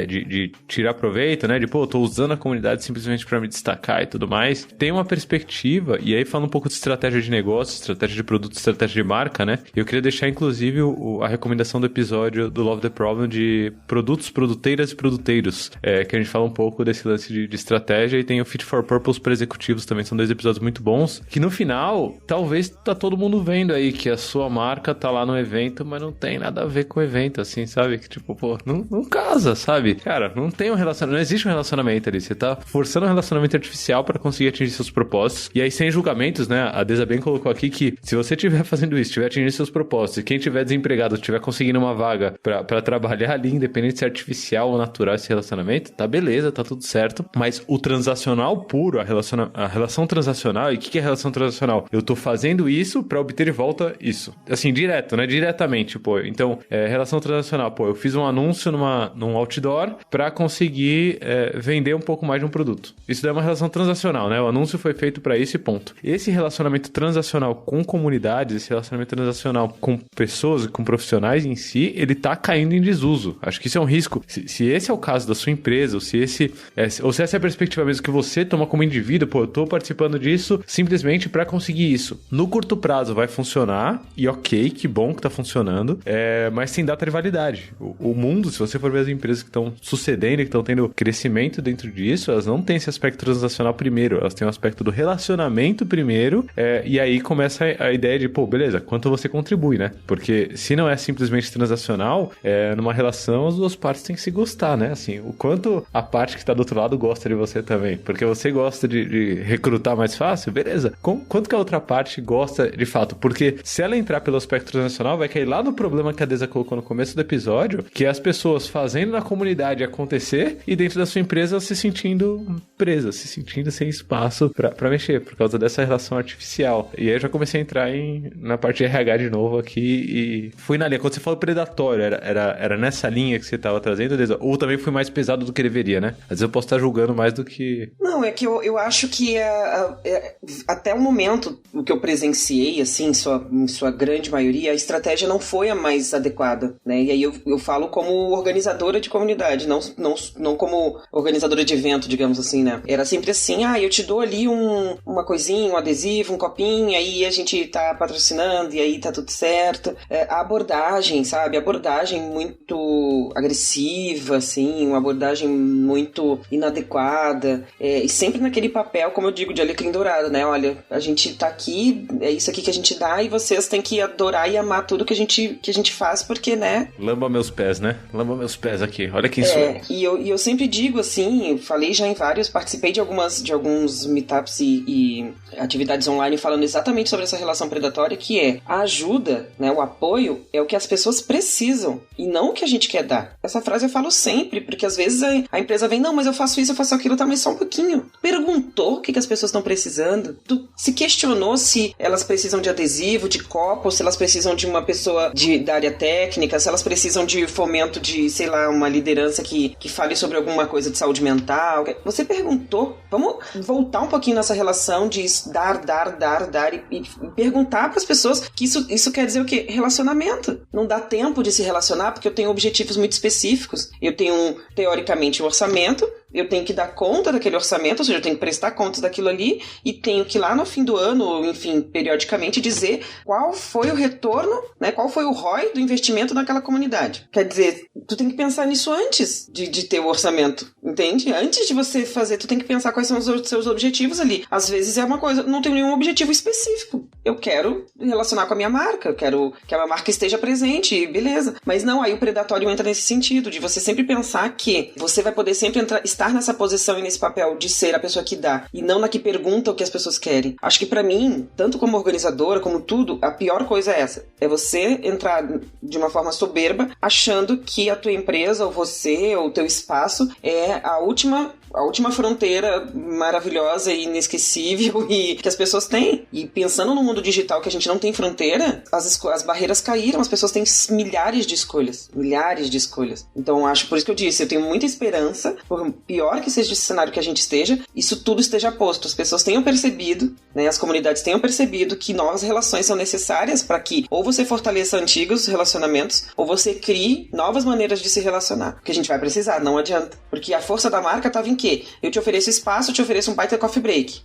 de tirar proveito, né? De, tô usando a comunidade simplesmente para me destacar e tudo mais, tem uma perspectiva, e aí falando um pouco de estratégia de negócio, estratégia de produto, estratégia de marca, né? Eu queria deixar, inclusive, a recomendação do episódio do Love the Problem de de produtos, produteiras e produteiros, que a gente fala um pouco desse lance de estratégia, e tem o Fit for Purpose para executivos também, são 2 episódios muito bons, que no final, talvez tá todo mundo vendo aí que a sua marca tá lá no evento, mas não tem nada a ver com o evento, assim, sabe? Que tipo, pô, não casa, sabe? Cara, não tem um relacionamento, não existe um relacionamento ali, você tá forçando um relacionamento artificial para conseguir atingir seus propósitos, e aí sem julgamentos, né? A Deza bem colocou aqui que se você estiver fazendo isso, estiver atingindo seus propósitos, e quem estiver desempregado, estiver conseguindo uma vaga pra trabalhar ali, independente se é artificial ou natural esse relacionamento, tá beleza, tá tudo certo, mas o transacional puro, a relação transacional, e o que é relação transacional? Eu tô fazendo isso pra obter de volta isso. Assim, direto, né? Diretamente, pô. Então, relação transacional, pô, eu fiz um anúncio num outdoor pra conseguir vender um pouco mais de um produto. Isso daí é uma relação transacional, né? O anúncio foi feito pra isso e ponto. Esse relacionamento transacional com comunidades, esse relacionamento transacional com pessoas, com profissionais em si, ele tá caindo em desuso. Acho que isso é um risco. Se esse é o caso da sua empresa, ou se essa é a perspectiva mesmo que você toma como indivíduo, pô, eu tô participando disso simplesmente pra conseguir isso. No curto prazo vai funcionar, e ok, que bom que tá funcionando, mas sem data de validade. O mundo, se você for ver as empresas que estão sucedendo, que estão tendo crescimento dentro disso, elas não têm esse aspecto transacional primeiro, elas têm o aspecto do relacionamento primeiro, e aí começa a ideia de, pô, beleza, quanto você contribui, né? Porque se não é simplesmente transacional, numa relação as duas partes têm que se gostar, né? Assim, o quanto a parte que tá do outro lado gosta de você também, porque você gosta de recrutar mais fácil, beleza. Quanto que a outra parte gosta de fato? Porque se ela entrar pelo aspecto transacional, vai cair lá no problema que a Deza colocou no começo do episódio, que é as pessoas fazendo na comunidade acontecer e dentro da sua empresa se sentindo presas, se sentindo sem espaço pra mexer, por causa dessa relação artificial. E aí eu já comecei a entrar na parte de RH de novo aqui e fui na linha. Quando você falou predatório, era nessa linha que você estava trazendo, Deza? Ou também foi mais pesado do que deveria, né? Às vezes eu posso estar julgando mais do que... Não, é que eu acho que até o momento, o que eu presenciei, assim, em sua grande maioria, a estratégia não foi a mais adequada, né? E aí eu falo como organizadora de comunidade, não como organizadora de evento, digamos assim, né? Era sempre assim, eu te dou ali uma coisinha, um adesivo, um copinho, aí a gente tá patrocinando e aí tá tudo certo. A abordagem, sabe? A abordagem muito agressiva, assim, uma abordagem muito inadequada, e sempre naquele papel, como eu digo, de alecrim dourado, né? Olha, a gente tá aqui, é isso aqui que a gente dá e vocês têm que adorar e amar tudo que a gente faz, porque, né? Lamba meus pés, né? Lamba meus pés aqui, olha quem sou eu. E eu sempre digo, assim, falei já em vários, participei de alguns meetups e atividades online falando exatamente sobre essa relação predatória, que é a ajuda, né? O apoio é o que as pessoas precisam e não o que a gente quer dar. Essa frase eu falo sempre, porque às vezes a empresa vem, não, mas eu faço isso, eu faço aquilo, tá, mas só um pouquinho. Perguntou o que as pessoas estão precisando? Tu se questionou se elas precisam de adesivo, de copo, se elas precisam de uma pessoa da área técnica, se elas precisam de fomento de, sei lá, uma liderança que fale sobre alguma coisa de saúde mental? Você perguntou? Vamos voltar um pouquinho nessa relação de dar e perguntar para as pessoas que isso quer dizer o quê? Relacionamento. Não dá tempo de se relacionar porque eu tenho objetivos muito específicos. Eu tenho, teoricamente, um orçamento, eu tenho que dar conta daquele orçamento, ou seja, eu tenho que prestar contas daquilo ali e tenho que lá no fim do ano, enfim, periodicamente dizer qual foi o retorno, né, qual foi o ROI do investimento naquela comunidade. Quer dizer, tu tem que pensar nisso antes de ter o orçamento, entende? Antes de você fazer, tu tem que pensar quais são os seus objetivos ali. Às vezes é uma coisa, não tem nenhum objetivo específico. Eu quero relacionar com a minha marca, eu quero que a minha marca esteja presente, beleza. Mas não, aí o predatório entra nesse sentido, de você sempre pensar que você vai poder sempre estar nessa posição e nesse papel de ser a pessoa que dá e não na que pergunta o que as pessoas querem. Acho que pra mim, tanto como organizadora, como tudo, a pior coisa é essa. É você entrar de uma forma soberba achando que a tua empresa, ou você, ou o teu espaço é a última fronteira maravilhosa e inesquecível e que as pessoas têm. E pensando no mundo digital que a gente não tem fronteira, as barreiras caíram, as pessoas têm milhares de escolhas. Então acho, por isso que eu disse, eu tenho muita esperança, por pior que seja esse cenário que a gente esteja, isso tudo esteja posto. As pessoas tenham percebido, né, as comunidades tenham percebido que novas relações são necessárias para que ou você fortaleça antigos relacionamentos, ou você crie novas maneiras de se relacionar. Porque a gente vai precisar, não adianta. Porque a força da marca estava em quê? Eu te ofereço espaço, eu te ofereço um baita coffee break.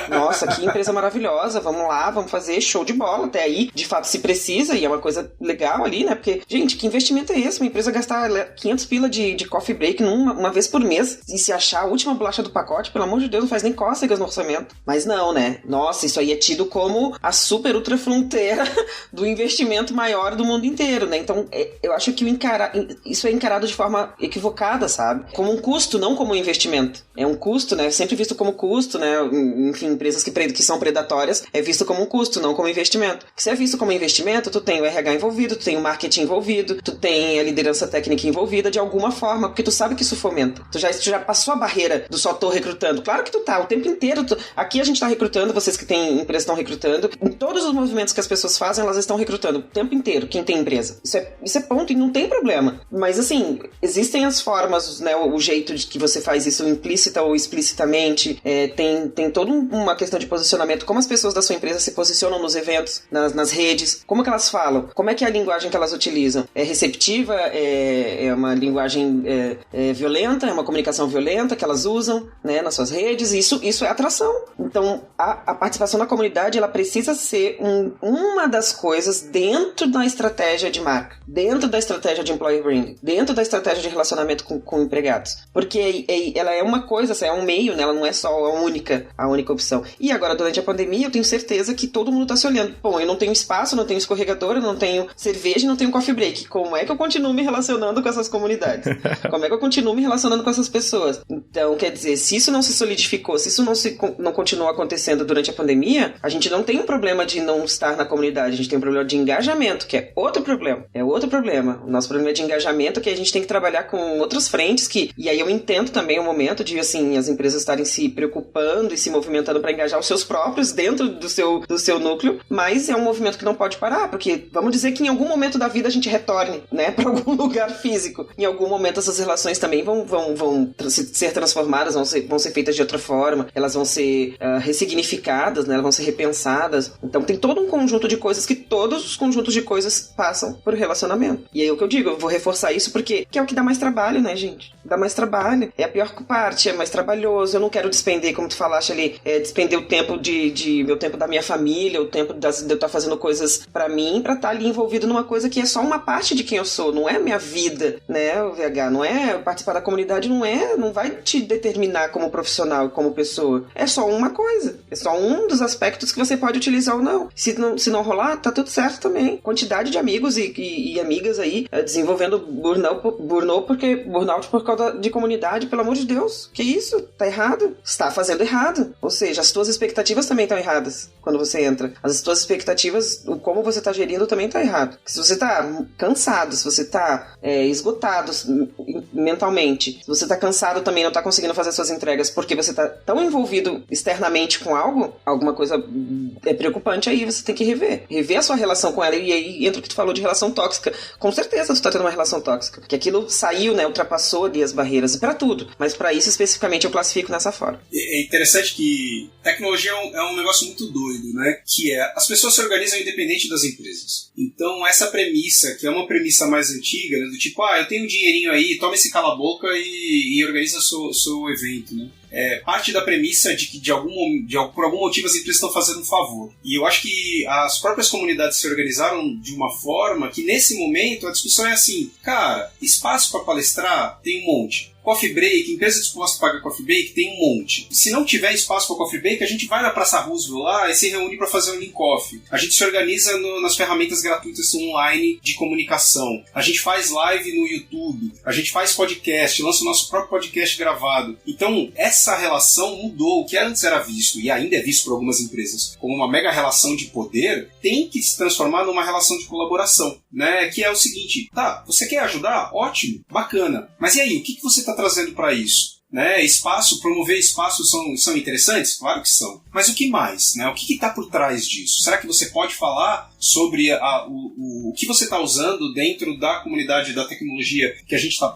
Nossa, que empresa maravilhosa, vamos lá, vamos fazer show de bola. Até aí, de fato, se precisa, e é uma coisa legal ali, né? Porque, gente, que investimento é esse? Uma empresa gastar 500 pila de coffee break uma vez por mês e se achar a última bolacha do pacote, pelo amor de Deus, não faz nem cócegas no orçamento. Mas não, né? Nossa, isso aí é tido como a super ultra fronteira do investimento maior do mundo inteiro, né? Então, eu acho que isso é encarado de forma equivocada, sabe? Como um custo, não como um investimento. É um custo, né? Sempre visto como custo, né? Enfim, empresas que são predatórias é visto como um custo, não como investimento. Porque se é visto como investimento, tu tem o RH envolvido, tu tem o marketing envolvido, tu tem a liderança técnica envolvida de alguma forma, porque tu sabe que isso fomenta. Tu já passou a barreira do só tô recrutando. Claro que tu tá, o tempo inteiro. Aqui a gente tá recrutando, vocês que têm empresa estão recrutando. Em todos os movimentos que as pessoas fazem, elas estão recrutando o tempo inteiro, quem tem empresa. Isso é ponto e não tem problema. Mas assim, existem as formas, né? O jeito de que você faz isso implícita ou explicitamente. Tem toda uma questão de posicionamento. Como as pessoas da sua empresa se posicionam nos eventos, nas redes. Como que elas falam? Como é que é a linguagem que elas utilizam? É receptiva? É uma linguagem violenta? É uma comunicação violenta que elas usam, né, nas suas redes? Isso é atração. Então, a participação na comunidade, ela precisa ser uma das coisas dentro da estratégia de marca, dentro da estratégia de employer branding, dentro da estratégia de relacionamento com empregados. Porque ela é uma coisa, é um meio, né? Ela não é só a única opção. E agora, durante a pandemia, eu tenho certeza que todo mundo tá se olhando. Bom, eu não tenho espaço, não tenho escorregador, eu não tenho cerveja, não tenho coffee break. Como é que eu continuo me relacionando com essas comunidades? Como é que eu continuo me relacionando com essas pessoas? Então, quer dizer, se isso não se solidificou, se isso não continuou acontecendo durante a pandemia, a gente não tem um problema de não estar na comunidade, a gente tem um problema de engajamento, que é outro problema. É outro problema. O nosso problema é de engajamento, que a gente tem que trabalhar com outras frentes, e aí eu entendo também o momento de, assim, as empresas estarem se preocupando e se movimentando para engajar os seus próprios dentro do seu núcleo, mas é um movimento que não pode parar, porque vamos dizer que em algum momento da vida a gente retorne, né, para algum lugar físico. Em algum momento essas relações também vão ser transformadas, vão ser feitas de outra forma, elas vão ser ressignificadas, né, elas vão ser repensadas. Então tem todo um conjunto de coisas que todos os conjuntos de coisas passam por relacionamento. E aí é o que eu digo, eu vou reforçar isso porque é o que dá mais trabalho, né, gente? Dá mais trabalho. É a pior parte, é mais trabalhoso. Eu não quero despender, como tu falaste ali, despender o tempo meu tempo da minha família, o tempo de eu estar fazendo coisas pra mim, pra estar ali envolvido numa coisa que é só uma parte de quem eu sou, não é a minha vida, né, o VH, não é participar da comunidade, não vai te determinar como profissional e como pessoa. É só uma coisa, é só um dos aspectos que você pode utilizar ou não. Se não rolar, tá tudo certo também. Quantidade de amigos e amigas aí desenvolvendo burnout por causa de comunidade, pelo amor de Deus. Que isso? Tá errado? Está fazendo errado. Ou seja, as tuas expectativas também estão erradas quando você entra. As tuas expectativas, como você tá gerindo também tá errado. Se você tá cansado, se você tá esgotado mentalmente, se você tá cansado também, não tá conseguindo fazer suas entregas porque você tá tão envolvido externamente com alguma coisa preocupante, aí você tem que rever a sua relação com ela. E aí entra o que tu falou de relação tóxica. Com certeza tu tá tendo uma relação tóxica, que aquilo saiu, né, ultrapassou ali as barreiras pra tudo, mas pra isso especificamente eu classifico nessa forma. É interessante que tecnologia é um negócio muito doido, né, que as pessoas se organizam independente das empresas. Então essa premissa, que é uma premissa mais antiga, né, do tipo, eu tenho um dinheirinho aí, toma esse cala-boca e organiza seu evento, né? Parte da premissa de que por algum motivo as empresas estão fazendo um favor. E eu acho que as próprias comunidades se organizaram de uma forma que nesse momento a discussão é assim, cara, espaço para palestrar tem um monte. Coffee break, empresa disposta a pagar coffee break, tem um monte. Se não tiver espaço para coffee break, a gente vai na Praça Roosevelt lá e se reúne para fazer um link coffee. A gente se organiza nas ferramentas gratuitas online de comunicação. A gente faz live no YouTube. A gente faz podcast, lança o nosso próprio podcast gravado. Então, essa relação mudou. O que antes era visto, e ainda é visto por algumas empresas, como uma mega relação de poder, tem que se transformar numa relação de colaboração, né? Que é o seguinte, tá, você quer ajudar? Ótimo, bacana. Mas e aí, o que você está trazendo para isso? Né? Promover espaços são interessantes? Claro que são. Mas o que mais? Né? O que está por trás disso? Será que você pode falar sobre o que você está usando dentro da comunidade da tecnologia que a gente está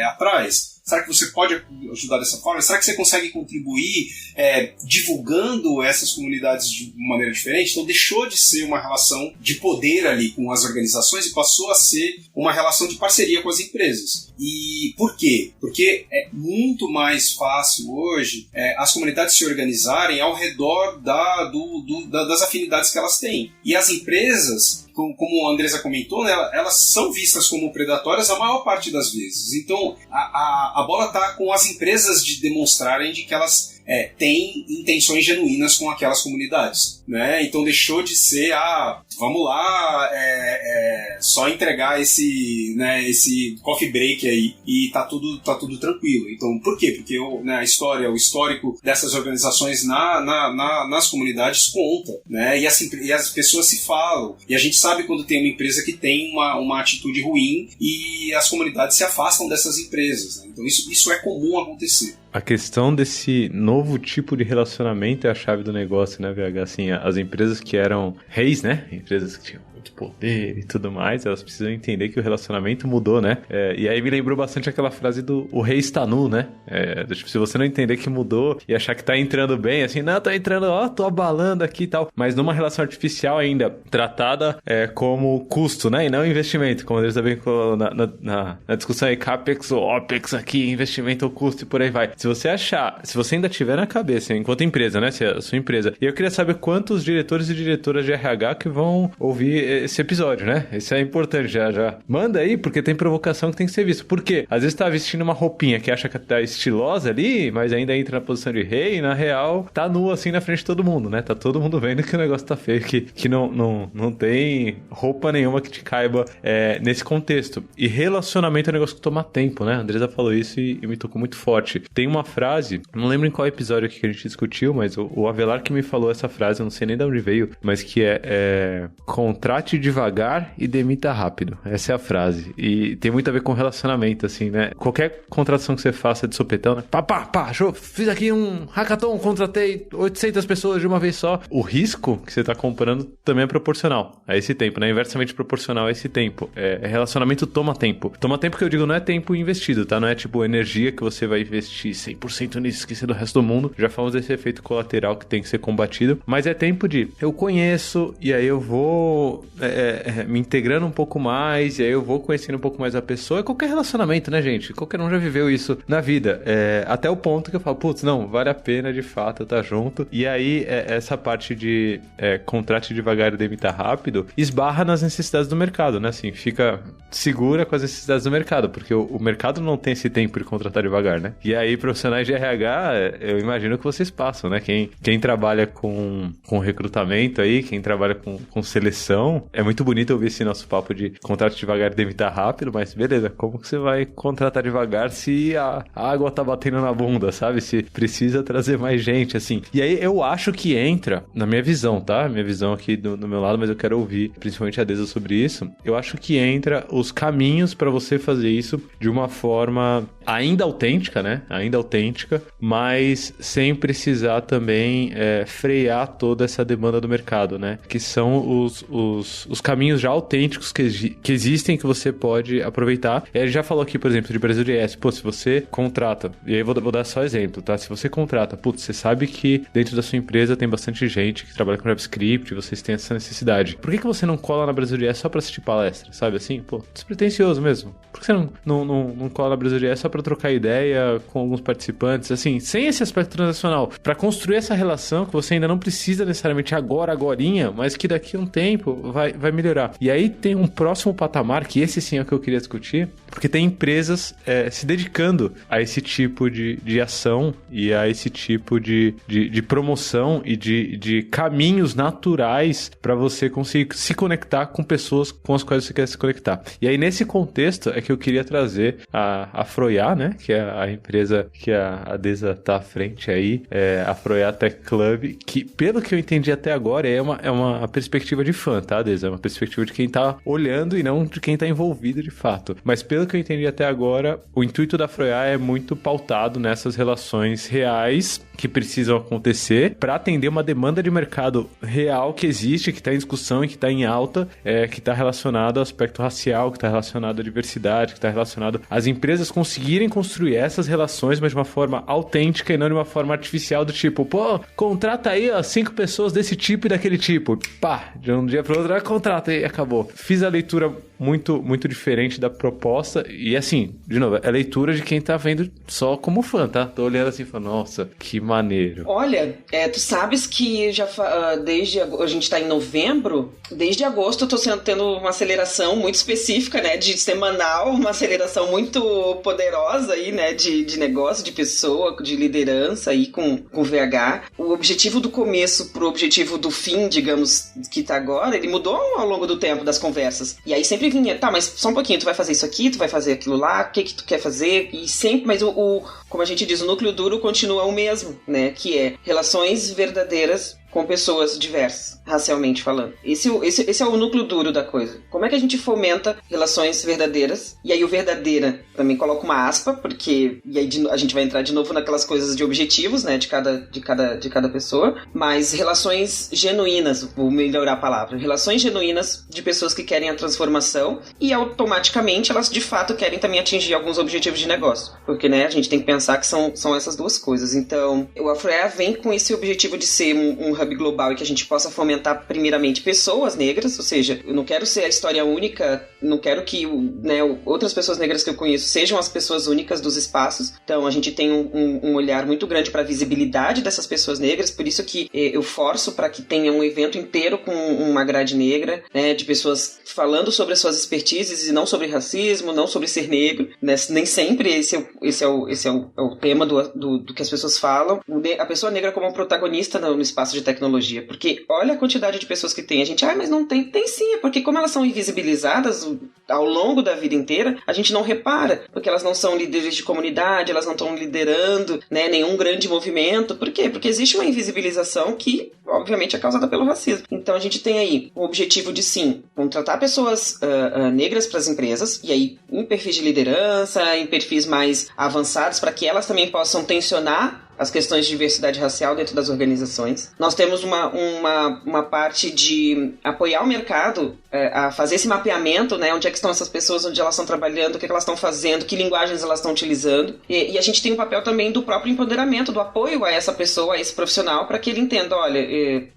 atrás? Será que você pode ajudar dessa forma? Será que você consegue contribuir divulgando essas comunidades de maneira diferente? Então deixou de ser uma relação de poder ali com as organizações e passou a ser uma relação de parceria com as empresas. E por quê? Porque é muito mais fácil hoje as comunidades se organizarem ao redor das afinidades que elas têm. E as empresas, como a Andresa comentou, né, elas são vistas como predatórias a maior parte das vezes. Então a bola está com as empresas de demonstrarem de que elas têm intenções genuínas com aquelas comunidades, né? Então deixou de ser vamos lá, só entregar esse coffee break aí e tá tudo tranquilo. Então por quê? Porque a história, o histórico dessas organizações nas comunidades conta, né? E as pessoas se falam, e a gente sabe quando tem uma empresa que tem uma atitude ruim e as comunidades se afastam dessas empresas, né? Então isso é comum acontecer. A questão desse novo tipo de relacionamento é a chave do negócio, né, VH? Assim, as empresas que eram reis, né? Empresas que tinham muito poder e tudo mais, elas precisam entender que o relacionamento mudou, né? E aí me lembrou bastante aquela frase do o rei está nu, né? Tipo, se você não entender que mudou e achar que tá entrando bem, assim, não, tá entrando, tô abalando aqui e tal, mas numa relação artificial ainda, tratada como custo, né? E não investimento, como eles também na discussão aí, CAPEX ou OPEX aqui, investimento ou custo e por aí vai. Se você ainda tiver na cabeça, enquanto empresa, né? Se é a sua empresa. E eu queria saber quantos diretores e diretoras de RH que vão ouvir esse episódio, né? Isso é importante, já. Manda aí, porque tem provocação que tem que ser visto. Por quê? Às vezes tá vestindo uma roupinha que acha que tá estilosa ali, mas ainda entra na posição de rei e, na real, tá nu assim na frente de todo mundo, né? Tá todo mundo vendo que o negócio tá feio, que não tem roupa nenhuma que te caiba nesse contexto. E relacionamento é um negócio que toma tempo, né? A Andresa falou isso e me tocou muito forte. Tem uma frase, não lembro em qual episódio aqui que a gente discutiu, mas o Avelar que me falou essa frase, eu não sei nem de onde veio, mas que contrate devagar e demita rápido. Essa é a frase. E tem muito a ver com relacionamento, assim, né? Qualquer contratação que você faça de sopetão, né? Fiz aqui um hackathon, contratei 800 pessoas de uma vez só. O risco que você tá comprando também é proporcional a esse tempo, né? Inversamente proporcional a esse tempo. Relacionamento toma tempo. Toma tempo que eu digo, não é tempo investido, tá? Não é tipo energia que você vai investir 100% nisso, esquecer do resto do mundo. Já falamos desse efeito colateral que tem que ser combatido. Mas é tempo de eu conheço e aí eu vou me integrando um pouco mais, e aí eu vou conhecendo um pouco mais a pessoa. É qualquer relacionamento, né, gente? Qualquer um já viveu isso na vida. Até o ponto que eu falo, putz, não, vale a pena de fato estar junto. E aí, essa parte de contrate devagar e demita rápido, esbarra nas necessidades do mercado, né? Assim, fica segura com as necessidades do mercado, porque o mercado não tem esse tempo de contratar devagar, né? E aí, profissionais de RH, eu imagino que vocês passam, né? Quem trabalha com recrutamento aí, quem trabalha com seleção, é muito bonito ouvir esse nosso papo de contrato devagar e demitar rápido, mas beleza, como que você vai contratar devagar se a água tá batendo na bunda, sabe? Se precisa trazer mais gente, assim. E aí eu acho que entra, na minha visão, tá? Minha visão aqui do meu lado, mas eu quero ouvir principalmente a Deza sobre isso. Eu acho que entra os caminhos para você fazer isso de uma forma ainda autêntica, né? Ainda autêntica, mas sem precisar também frear toda essa demanda do mercado, né? Que são os caminhos já autênticos que existem, que você pode aproveitar. E a gente já falou aqui, por exemplo, de Brasil DS. Pô, se você contrata, e aí vou dar só exemplo, tá? Se você contrata, putz, você sabe que dentro da sua empresa tem bastante gente que trabalha com JavaScript, vocês têm essa necessidade. Por que você não cola na Brasil DS só pra assistir palestra, sabe assim? Pô, despretensioso mesmo. Por que você não cola na Brasil DS só pra trocar ideia com alguns participantes? Assim, sem esse aspecto transacional, pra construir essa relação que você ainda não precisa necessariamente agorinha, mas que daqui a um tempo vai melhorar. E aí tem um próximo patamar, que esse sim é o que eu queria discutir, porque tem empresas se dedicando a esse tipo de ação e a esse tipo de promoção e de caminhos naturais para você conseguir se conectar com pessoas com as quais você quer se conectar. E aí nesse contexto é que eu queria trazer a Froiá, né, que é a empresa que a Deza tá à frente aí, a Froiá Tech Club, que pelo que eu entendi até agora é uma perspectiva de fã, tá, Deza? empresa, é uma perspectiva de quem tá olhando e não de quem tá envolvido de fato. Mas pelo que eu entendi até agora, o intuito da Afroiá é muito pautado nessas relações reais que precisam acontecer para atender uma demanda de mercado real que existe, que está em discussão e que está em alta, que está relacionado ao aspecto racial, que está relacionado à diversidade, que está relacionado às empresas conseguirem construir essas relações, mas de uma forma autêntica e não de uma forma artificial do tipo, pô, contrata aí 5 pessoas desse tipo e daquele tipo. Pá, de um dia para o outro, contrata e acabou. Fiz a leitura muito, muito diferente da proposta e assim, de novo, é leitura de quem tá vendo só como fã, tá? Tô olhando assim e falando, nossa, que maneiro. Olha, tu sabes que já desde a gente tá em novembro, desde agosto eu tô tendo uma aceleração muito específica, né, de semanal, uma aceleração muito poderosa aí, né, de negócio, de pessoa, de liderança aí com VH. O objetivo do começo pro objetivo do fim, digamos, que tá agora, ele mudou ao longo do tempo das conversas. E aí sempre vinha, tá, mas só um pouquinho, tu vai fazer isso aqui, tu vai fazer aquilo lá, o que tu quer fazer? E sempre, mas como a gente diz, o núcleo duro continua o mesmo, né? Que é relações verdadeiras com pessoas diversas, racialmente falando. Esse é o núcleo duro da coisa. Como é que a gente fomenta relações verdadeiras? E aí o verdadeira, também coloca uma aspa, porque e aí a gente vai entrar de novo naquelas coisas de objetivos, né, de cada pessoa, mas relações genuínas, vou melhorar a palavra, relações genuínas de pessoas que querem a transformação e automaticamente elas de fato querem também atingir alguns objetivos de negócio, porque, né, a gente tem que pensar que são essas duas coisas. Então, o Afroiá vem com esse objetivo de ser um hub global e que a gente possa fomentar primeiramente pessoas negras, ou seja, eu não quero ser a história única, não quero que, né, outras pessoas negras que eu conheço sejam as pessoas únicas dos espaços. Então a gente tem um olhar muito grande para a visibilidade dessas pessoas negras, por isso que eu forço para que tenha um evento inteiro com uma grade negra, né, de pessoas falando sobre as suas expertises e não sobre racismo, não sobre ser negro, né? Nem sempre esse é o tema do que as pessoas falam. A pessoa negra como protagonista no espaço de tecnologia, porque olha a quantidade de pessoas que tem. A gente, mas não tem. Tem sim, é porque como elas são invisibilizadas ao longo da vida inteira, a gente não repara, porque elas não são líderes de comunidade, elas não estão liderando, né, nenhum grande movimento. Por quê? Porque existe uma invisibilização que, obviamente, é causada pelo racismo. Então a gente tem aí o objetivo de, sim, contratar pessoas negras para as empresas, e aí em perfis de liderança, em perfis mais avançados, para que elas também possam tensionar as questões de diversidade racial dentro das organizações. Nós temos uma parte de apoiar o mercado a fazer esse mapeamento, né? Onde é que estão essas pessoas, onde elas estão trabalhando, o que elas estão fazendo, que linguagens elas estão utilizando. E a gente tem um papel também do próprio empoderamento, do apoio a essa pessoa, a esse profissional, para que ele entenda, olha,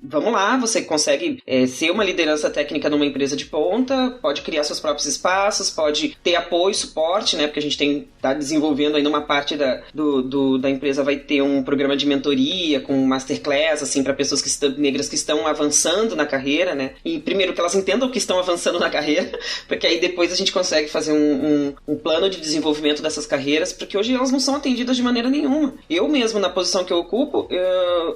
vamos lá, você consegue ser uma liderança técnica numa empresa de ponta, pode criar seus próprios espaços, pode ter apoio, suporte, né? Porque a gente está desenvolvendo ainda uma parte da empresa, vai ter um programa de mentoria com masterclass, assim, para pessoas negras que estão avançando na carreira, né? E primeiro que elas entendam que estão avançando na carreira, porque aí depois a gente consegue fazer um plano de desenvolvimento dessas carreiras, porque hoje elas não são atendidas de maneira nenhuma. Eu mesmo, na posição que eu ocupo,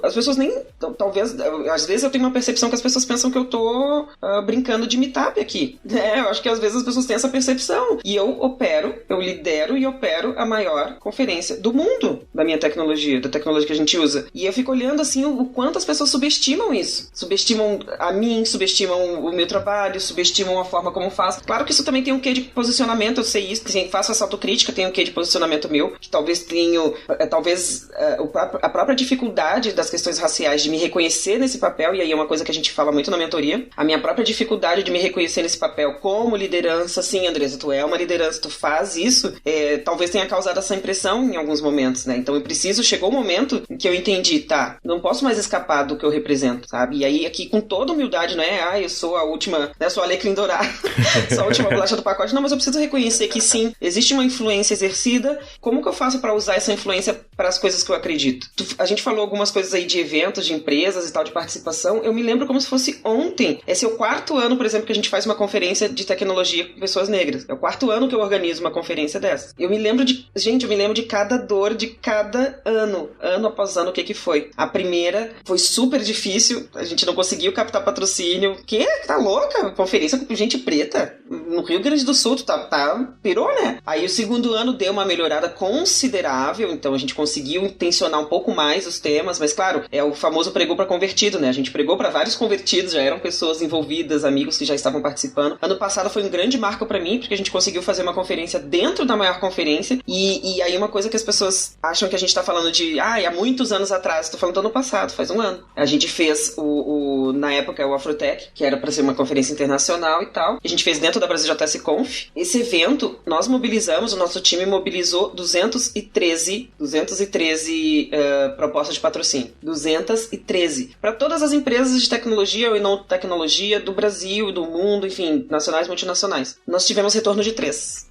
as pessoas nem... Talvez, às vezes eu tenho uma percepção que as pessoas pensam que eu tô brincando de meetup aqui. Eu acho que às vezes as pessoas têm essa percepção. E eu lidero e opero a maior conferência do mundo da minha tecnologia, da tecnologia que a gente usa. E eu fico olhando assim o quanto as pessoas subestimam isso. Subestimam a mim, subestimam o meu trabalho, subestimam a forma como faço. Claro que isso também tem um quê de posicionamento, eu sei isso, faço essa autocrítica, tem um quê de posicionamento meu, que talvez tenho, a própria dificuldade das questões raciais de me reconhecer nesse papel, e aí é uma coisa que a gente fala muito na mentoria, a minha própria dificuldade de me reconhecer nesse papel como liderança. Sim, Andressa, tu é uma liderança, tu faz isso, talvez tenha causado essa impressão em alguns momentos, né? Então chegou o momento em que eu entendi, tá, não posso mais escapar do que eu represento, sabe? E aí aqui com toda humildade, não é, eu sou a última, né, sou a alecrim dourado, sou a última bolacha do pacote, não, mas eu preciso reconhecer que sim, existe uma influência exercida. Como que eu faço para usar essa influência para as coisas que eu acredito? A gente falou algumas coisas aí de eventos, de empresas e tal, de participação, eu me lembro como se fosse ontem. Esse é o 4º ano, por exemplo, que a gente faz uma conferência de tecnologia com pessoas negras. É o 4º ano que eu organizo uma conferência dessa. Eu me lembro de cada dor de cada ano. ano após ano, o que foi. A primeira foi super difícil, a gente não conseguiu captar patrocínio. Que? Tá louca? Conferência com gente preta? No Rio Grande do Sul, pirou, né? Aí o segundo ano deu uma melhorada considerável, então a gente conseguiu intencionar um pouco mais os temas, mas claro, é o famoso pregou para convertido, né? A gente pregou para vários convertidos, já eram pessoas envolvidas, amigos que já estavam participando. Ano passado foi um grande marco para mim, porque a gente conseguiu fazer uma conferência dentro da maior conferência, e aí uma coisa que as pessoas acham que a gente tá falando de, há muitos anos atrás, tô falando do ano passado, faz um ano. A gente fez na época, o Afrotech, que era para ser uma conferência internacional e tal, a gente fez dentro da BrasilJS Conf. Esse evento, nós mobilizamos, o nosso time mobilizou 213 propostas de patrocínio. 213. Para todas as empresas de tecnologia ou não tecnologia do Brasil, do mundo, enfim, nacionais, multinacionais. Nós tivemos retorno de 3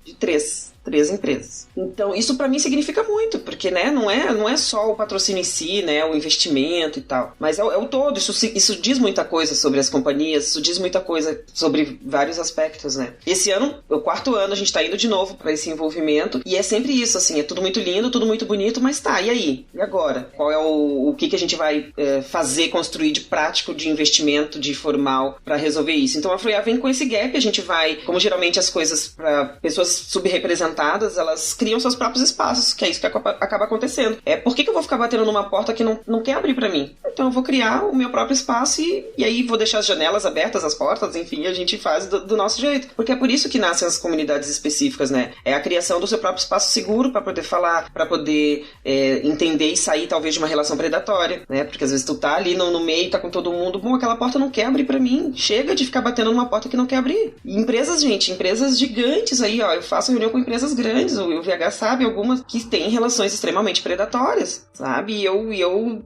empresas. Então, isso pra mim significa muito, porque, né, não é só o patrocínio em si, né, o investimento e tal, mas é o todo. Isso diz muita coisa sobre as companhias, isso diz muita coisa sobre vários aspectos, né. Esse ano, o 4º ano, a gente tá indo de novo pra esse envolvimento, e é sempre isso, assim, é tudo muito lindo, tudo muito bonito, mas tá, e aí? E agora? Qual é o que a gente vai fazer, construir de prático, de investimento, de formal pra resolver isso? Então, a Afroiá vem com esse gap, a gente vai, como geralmente as coisas pra pessoas subrepresentadas, elas criam seus próprios espaços, que é isso que acaba acontecendo. Por que eu vou ficar batendo numa porta que não quer abrir pra mim? Então eu vou criar o meu próprio espaço e aí vou deixar as janelas abertas, as portas, enfim, a gente faz do nosso jeito. Porque é por isso que nascem as comunidades específicas, né? É a criação do seu próprio espaço seguro pra poder falar, pra poder entender e sair talvez de uma relação predatória, né? Porque às vezes tu tá ali no meio, tá com todo mundo, aquela porta não quer abrir pra mim. Chega de ficar batendo numa porta que não quer abrir. E empresas gigantes aí, ó, eu faço reunião com empresas grandes, o VH sabe, algumas que têm relações extremamente predatórias, sabe? E eu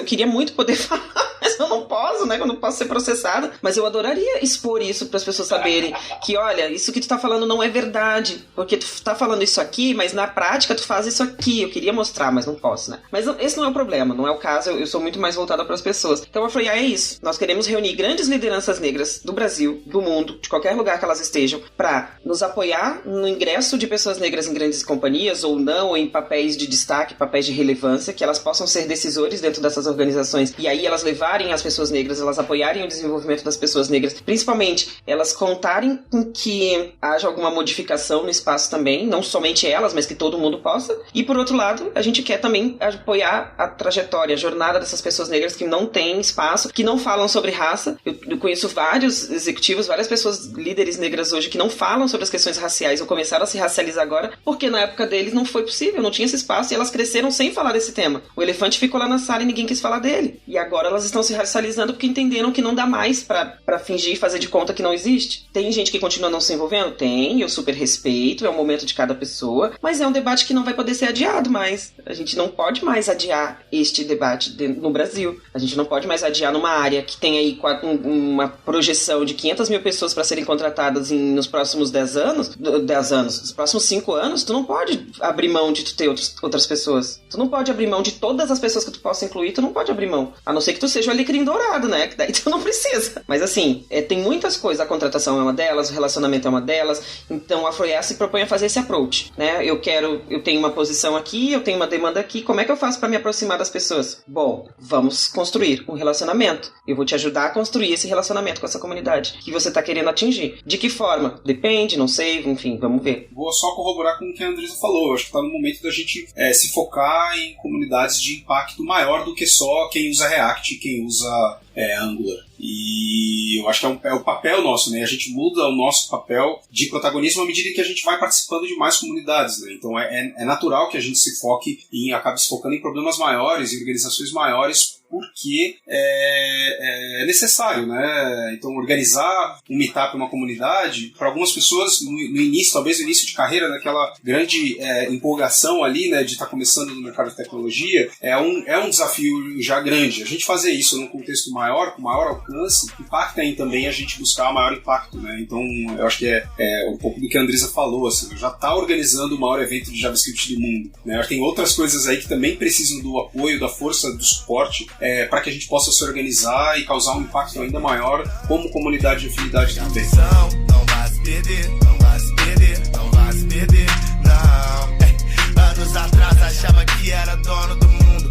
queria muito poder falar, mas eu não posso, né? Eu não posso ser processada, mas eu adoraria expor isso para as pessoas saberem que, olha, isso que tu tá falando não é verdade, porque tu tá falando isso aqui, mas na prática tu faz isso aqui. Eu queria mostrar, mas não posso, né? Mas esse não é o problema, não é o caso, eu sou muito mais voltada para as pessoas. Então a Afroiá é isso. Nós queremos reunir grandes lideranças negras do Brasil, do mundo, de qualquer lugar que elas estejam, para nos apoiar no ingresso de pessoas negras em grandes companhias, ou não, ou em papéis de destaque, papéis de relevância, que elas possam ser decisores dentro dessas organizações, e aí elas levarem as pessoas negras, elas apoiarem o desenvolvimento das pessoas negras, principalmente elas contarem com que haja alguma modificação no espaço também, não somente elas, mas que todo mundo possa. E por outro lado, a gente quer também apoiar a trajetória, a jornada dessas pessoas negras que não têm espaço, que não falam sobre raça. Eu conheço vários executivos, várias pessoas, líderes negras hoje, que não falam sobre as questões raciais, ou começaram a se racializar agora, porque na época deles não foi possível, não tinha esse espaço, e elas cresceram sem falar desse tema. O elefante ficou lá na sala e ninguém quis falar dele. E agora elas estão se racializando porque entenderam que não dá mais pra fingir e fazer de conta que não existe. Tem gente que continua não se envolvendo? Tem, eu super respeito, é o momento de cada pessoa, mas é um debate que não vai poder ser adiado mais. A gente não pode mais adiar este debate no Brasil. A gente não pode mais adiar numa área que tem aí uma projeção de 500 mil pessoas para serem contratadas nos próximos 10 anos, nos próximos 5 anos, tu não pode abrir mão de tu ter outras pessoas. Tu não pode abrir mão de todas as pessoas que tu possa incluir, tu não pode abrir mão. A não ser que tu seja o alecrim dourado, né? Que daí tu não precisa. Mas assim, tem muitas coisas. A contratação é uma delas, o relacionamento é uma delas. Então a Afroiá se propõe a fazer esse approach, né? Eu tenho uma posição aqui, eu tenho uma demanda aqui, como é que eu faço para me aproximar das pessoas? Bom, vamos construir um relacionamento. Eu vou te ajudar a construir esse relacionamento com essa comunidade que você tá querendo atingir. De que forma? Depende, não sei, enfim, vamos ver. Vou só corroborar com o que a Andresa falou. Eu acho que tá no momento da gente se focar em comunidades de impacto maior do que só quem usa React e quem usa Angular. E eu acho que é o papel nosso, né? A gente muda o nosso papel de protagonismo à medida que a gente vai participando de mais comunidades, né? Então é natural que a gente se foque e acabe se focando em problemas maiores, em organizações maiores, porque é necessário, né? Então, organizar um meetup, uma comunidade, para algumas pessoas, no início, talvez no início de carreira, naquela grande empolgação ali, né, de estar começando no mercado de tecnologia, é um desafio já grande. A gente fazer isso num contexto maior, com maior alcance, impacta em também a gente buscar maior impacto, né? Então, eu acho que é um pouco do que a Andresa falou, assim, já está organizando o maior evento de JavaScript do mundo, né? Acho que tem outras coisas aí que também precisam do apoio, da força, do suporte, para que a gente possa se organizar e causar um impacto ainda maior como comunidade de afinidade também. Não vai se perder, não vai se perder, não vai se perder, não. Anos atrás achava que era dono do mundo,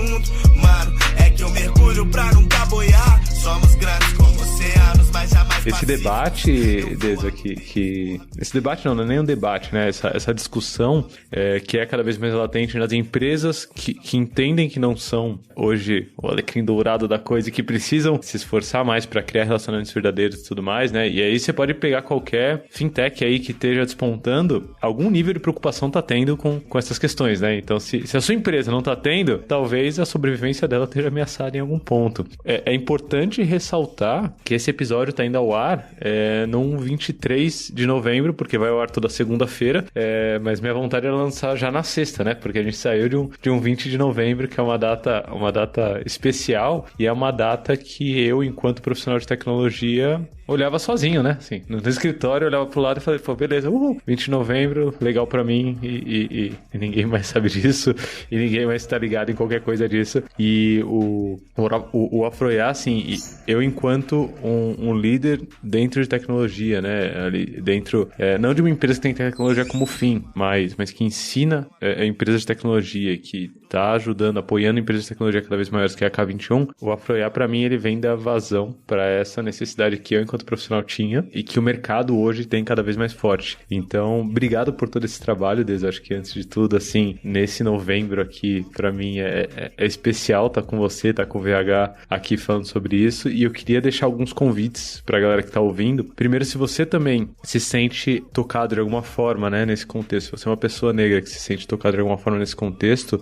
fundo, mano. É que eu mergulho pra nunca boiar. Somos grandes como oceanos, mas jamais esse debate, Deza, esse debate não é nem um debate, né? Essa discussão que é cada vez mais latente nas empresas que entendem que não são hoje o alecrim dourado da coisa e que precisam se esforçar mais para criar relacionamentos verdadeiros e tudo mais, né? E aí você pode pegar qualquer fintech aí que esteja despontando, algum nível de preocupação tá tendo com essas questões, né? Então, se a sua empresa não tá tendo, talvez a sobrevivência dela esteja ameaçada em algum ponto. É importante ressaltar que esse episódio tá indo ao ar no 23 de novembro, porque vai ao ar toda segunda-feira, mas minha vontade era lançar já na sexta, né? Porque a gente saiu de um 20 de novembro, que é uma data especial, e é uma data que eu, enquanto profissional de tecnologia, olhava sozinho, né? Assim, no escritório, eu olhava pro lado e falei, pô, beleza, 20 de novembro, legal pra mim, e ninguém mais sabe disso, e ninguém mais tá ligado em qualquer coisa disso. E o Afroiá, assim, eu enquanto um líder dentro de tecnologia, né? Ali dentro, não de uma empresa que tem tecnologia como fim, mas que ensina empresas de tecnologia, que tá ajudando, apoiando empresas de tecnologia cada vez maiores, que é a K21, o Afroiá, pra mim, ele vem da vazão pra essa necessidade que eu, enquanto profissional, tinha e que o mercado hoje tem cada vez mais forte. Então, obrigado por todo esse trabalho, Des. Acho que, antes de tudo, assim, nesse novembro aqui, pra mim, é especial estar com você, estar com o VH aqui falando sobre isso, e eu queria deixar alguns convites pra galera que tá ouvindo. Primeiro, se você também se sente tocado de alguma forma, né, nesse contexto, se você é uma pessoa negra que se sente tocado de alguma forma nesse contexto,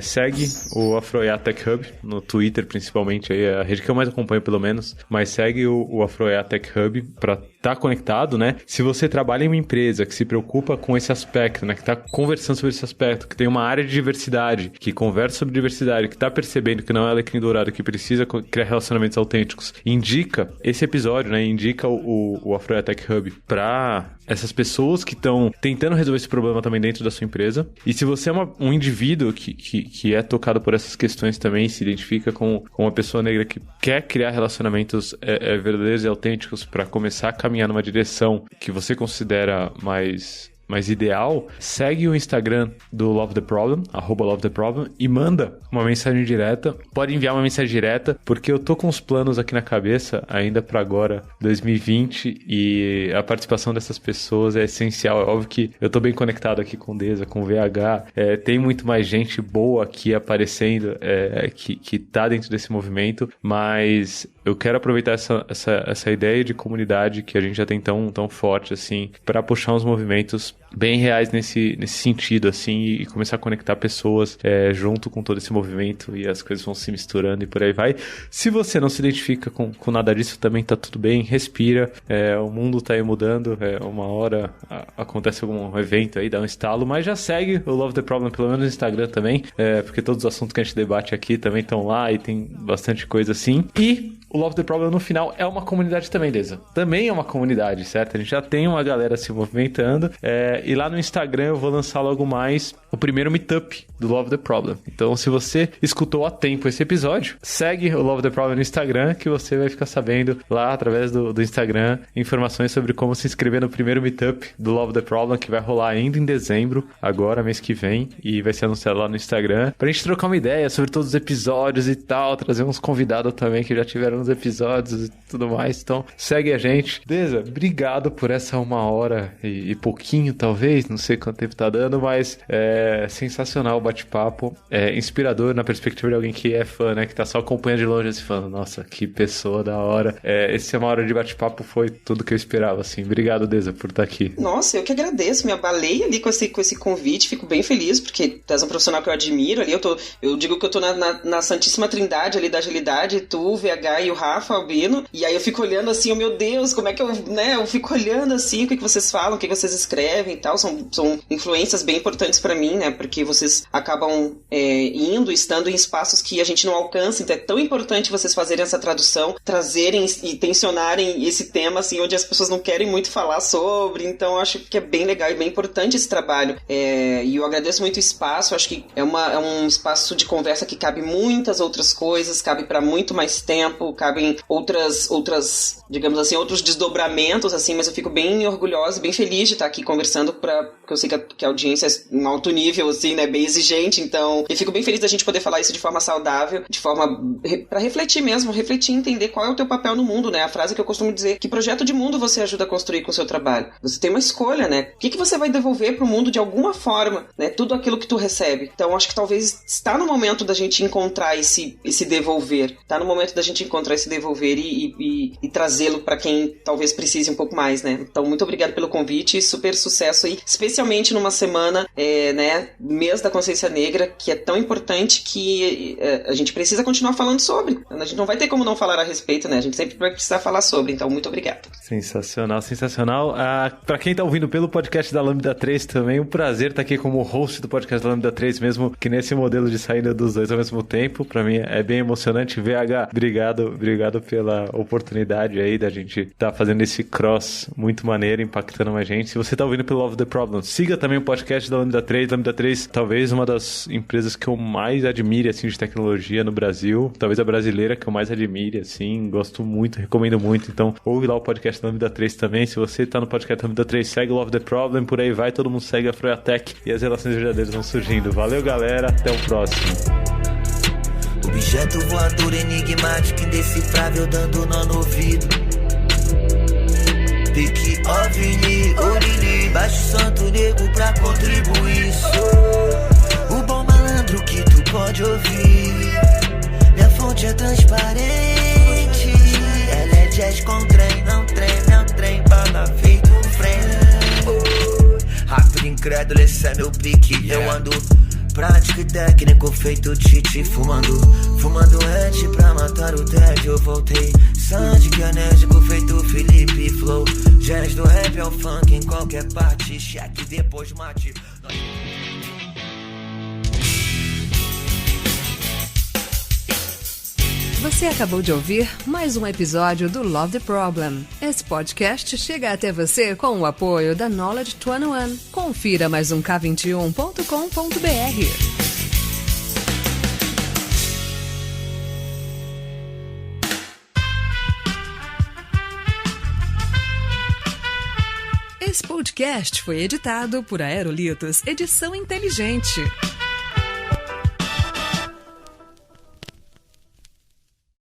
segue o Afroiá Tech Hub, no Twitter principalmente, aí é a rede que eu mais acompanho pelo menos, mas segue o Afroiá Tech Hub para estar conectado, né? Se você trabalha em uma empresa que se preocupa com esse aspecto, né, que está conversando sobre esse aspecto, que tem uma área de diversidade, que conversa sobre diversidade, que está percebendo que não é alecrim dourado, que precisa criar relacionamentos autênticos, indica esse episódio, né? Indica o Afroiá Tech Hub para essas pessoas que estão tentando resolver esse problema também dentro da sua empresa. E se você é um indivíduo que é tocado por essas questões também, se identifica com uma pessoa negra que quer criar relacionamentos verdadeiros e autênticos para começar a caminhar numa direção que você considera mais ideal, segue o Instagram do Love the Problem, @LoveTheProblem, e manda uma mensagem direta. Pode enviar uma mensagem direta, porque eu tô com os planos aqui na cabeça ainda para agora, 2020, e a participação dessas pessoas é essencial. É óbvio que eu tô bem conectado aqui com o Deza, com o VH, tem muito mais gente boa aqui aparecendo, que tá dentro desse movimento, mas eu quero aproveitar essa ideia de comunidade que a gente já tem tão forte, assim, para puxar uns movimentos bem reais nesse sentido, assim, e começar a conectar pessoas junto com todo esse movimento, e as coisas vão se misturando e por aí vai. Se você não se identifica com nada disso, também tá tudo bem, respira, o mundo tá aí mudando, uma hora acontece algum evento aí, dá um estalo, mas já segue o Love the Problem, pelo menos no Instagram também, porque todos os assuntos que a gente debate aqui também estão lá, e tem bastante coisa assim. E o Love the Problem, no final, é uma comunidade também, Deza. Também é uma comunidade, certo? A gente já tem uma galera se movimentando. E lá no Instagram eu vou lançar logo mais o primeiro meetup do Love the Problem. Então, se você escutou a tempo esse episódio, segue o Love the Problem no Instagram, que você vai ficar sabendo lá, através do Instagram, informações sobre como se inscrever no primeiro meetup do Love the Problem, que vai rolar ainda em dezembro, agora, mês que vem, e vai ser anunciado lá no Instagram, pra gente trocar uma ideia sobre todos os episódios e tal, trazer uns convidados também que já tiveram uns episódios e tudo mais. Então, segue a gente. Deza, obrigado por essa 1 hora e pouquinho, talvez, não sei quanto tempo tá dando, mas sensacional o bate-papo, inspirador na perspectiva de alguém que é fã, né, que tá só acompanhando de longe assim, falando, nossa, que pessoa da hora. Esse 1 hora de bate-papo foi tudo que eu esperava, assim. Obrigado, Deza, por estar aqui. Nossa, eu que agradeço, me abalei ali com esse convite, fico bem feliz, porque tu és um profissional que eu admiro ali, eu digo que eu tô na santíssima trindade ali da agilidade, tu, o VH e o Rafa Albino, e aí eu fico olhando assim, oh meu Deus, como é que eu fico olhando assim, o que vocês falam, o que vocês escrevem e tal, são influências bem importantes pra mim, né, porque vocês acabam estando em espaços que a gente não alcança, então é tão importante vocês fazerem essa tradução, trazerem e tensionarem esse tema, assim, onde as pessoas não querem muito falar sobre, então eu acho que é bem legal e bem importante esse trabalho, e eu agradeço muito o espaço, acho que é um espaço de conversa que cabe muitas outras coisas, cabe pra muito mais tempo, cabem outras, digamos assim, outros desdobramentos, assim, mas eu fico bem orgulhosa, bem feliz de estar aqui conversando, porque eu sei que a audiência é um alto nível, assim, né, bem exigente, então eu fico bem feliz da gente poder falar isso de forma saudável, de forma para refletir mesmo, refletir e entender qual é o teu papel no mundo, né, a frase que eu costumo dizer, que projeto de mundo você ajuda a construir com o seu trabalho? Você tem uma escolha, né, o que você vai devolver pro mundo de alguma forma, né, tudo aquilo que tu recebe. Então acho que talvez está no momento da gente encontrar esse devolver, está no momento da gente encontrar esse devolver e trazê-lo para quem talvez precise um pouco mais, né. Então muito obrigado pelo convite e super sucesso aí, especialmente numa semana, né, mês da consciência negra, que é tão importante que a gente precisa continuar falando sobre. A gente não vai ter como não falar a respeito, né, a gente sempre vai precisar falar sobre, então muito obrigado. Sensacional, sensacional. Para quem tá ouvindo pelo podcast da Lambda 3 também, um prazer estar aqui como host do podcast da Lambda 3, mesmo que nesse modelo de saída dos dois ao mesmo tempo. Para mim é bem emocionante. VH, obrigado pela oportunidade aí da gente tá fazendo esse cross muito maneiro, impactando mais gente. Se você tá ouvindo pelo Love the Problem, siga também o podcast da Lambda 3. Lambda 3, talvez uma das empresas que eu mais admire, assim, de tecnologia no Brasil. Talvez a brasileira que eu mais admire, assim. Gosto muito, recomendo muito. Então, ouve lá o podcast da Lambda 3 também. Se você tá no podcast da Lambda 3, segue o Love the Problem, por aí vai, todo mundo segue a Afroiatech e as relações verdadeiras vão surgindo. Valeu, galera, até o próximo. Objeto voador enigmático, indecifrável, dando nó no ouvido. Pique, OVNI, Orili, baixo santo negro pra contribuir. Sou o bom malandro que tu pode ouvir. Minha fonte é transparente. Ela é jazz com trem, não trem, bala feito um freio. Rápido, incrédulo, esse é meu pique. Eu ando prático e técnico, feito titi. Fumando antes pra matar o tédio. Eu voltei Sandy, que enérgico, feito Felipe Flow. Jazz do rap ao funk em qualquer parte. Cheque depois mate. Você acabou de ouvir mais um episódio do Love the Problem. Esse podcast chega até você com o apoio da Knowledge 21. Confira mais um K21.com.br. Esse podcast foi editado por Aerolitos Edição Inteligente.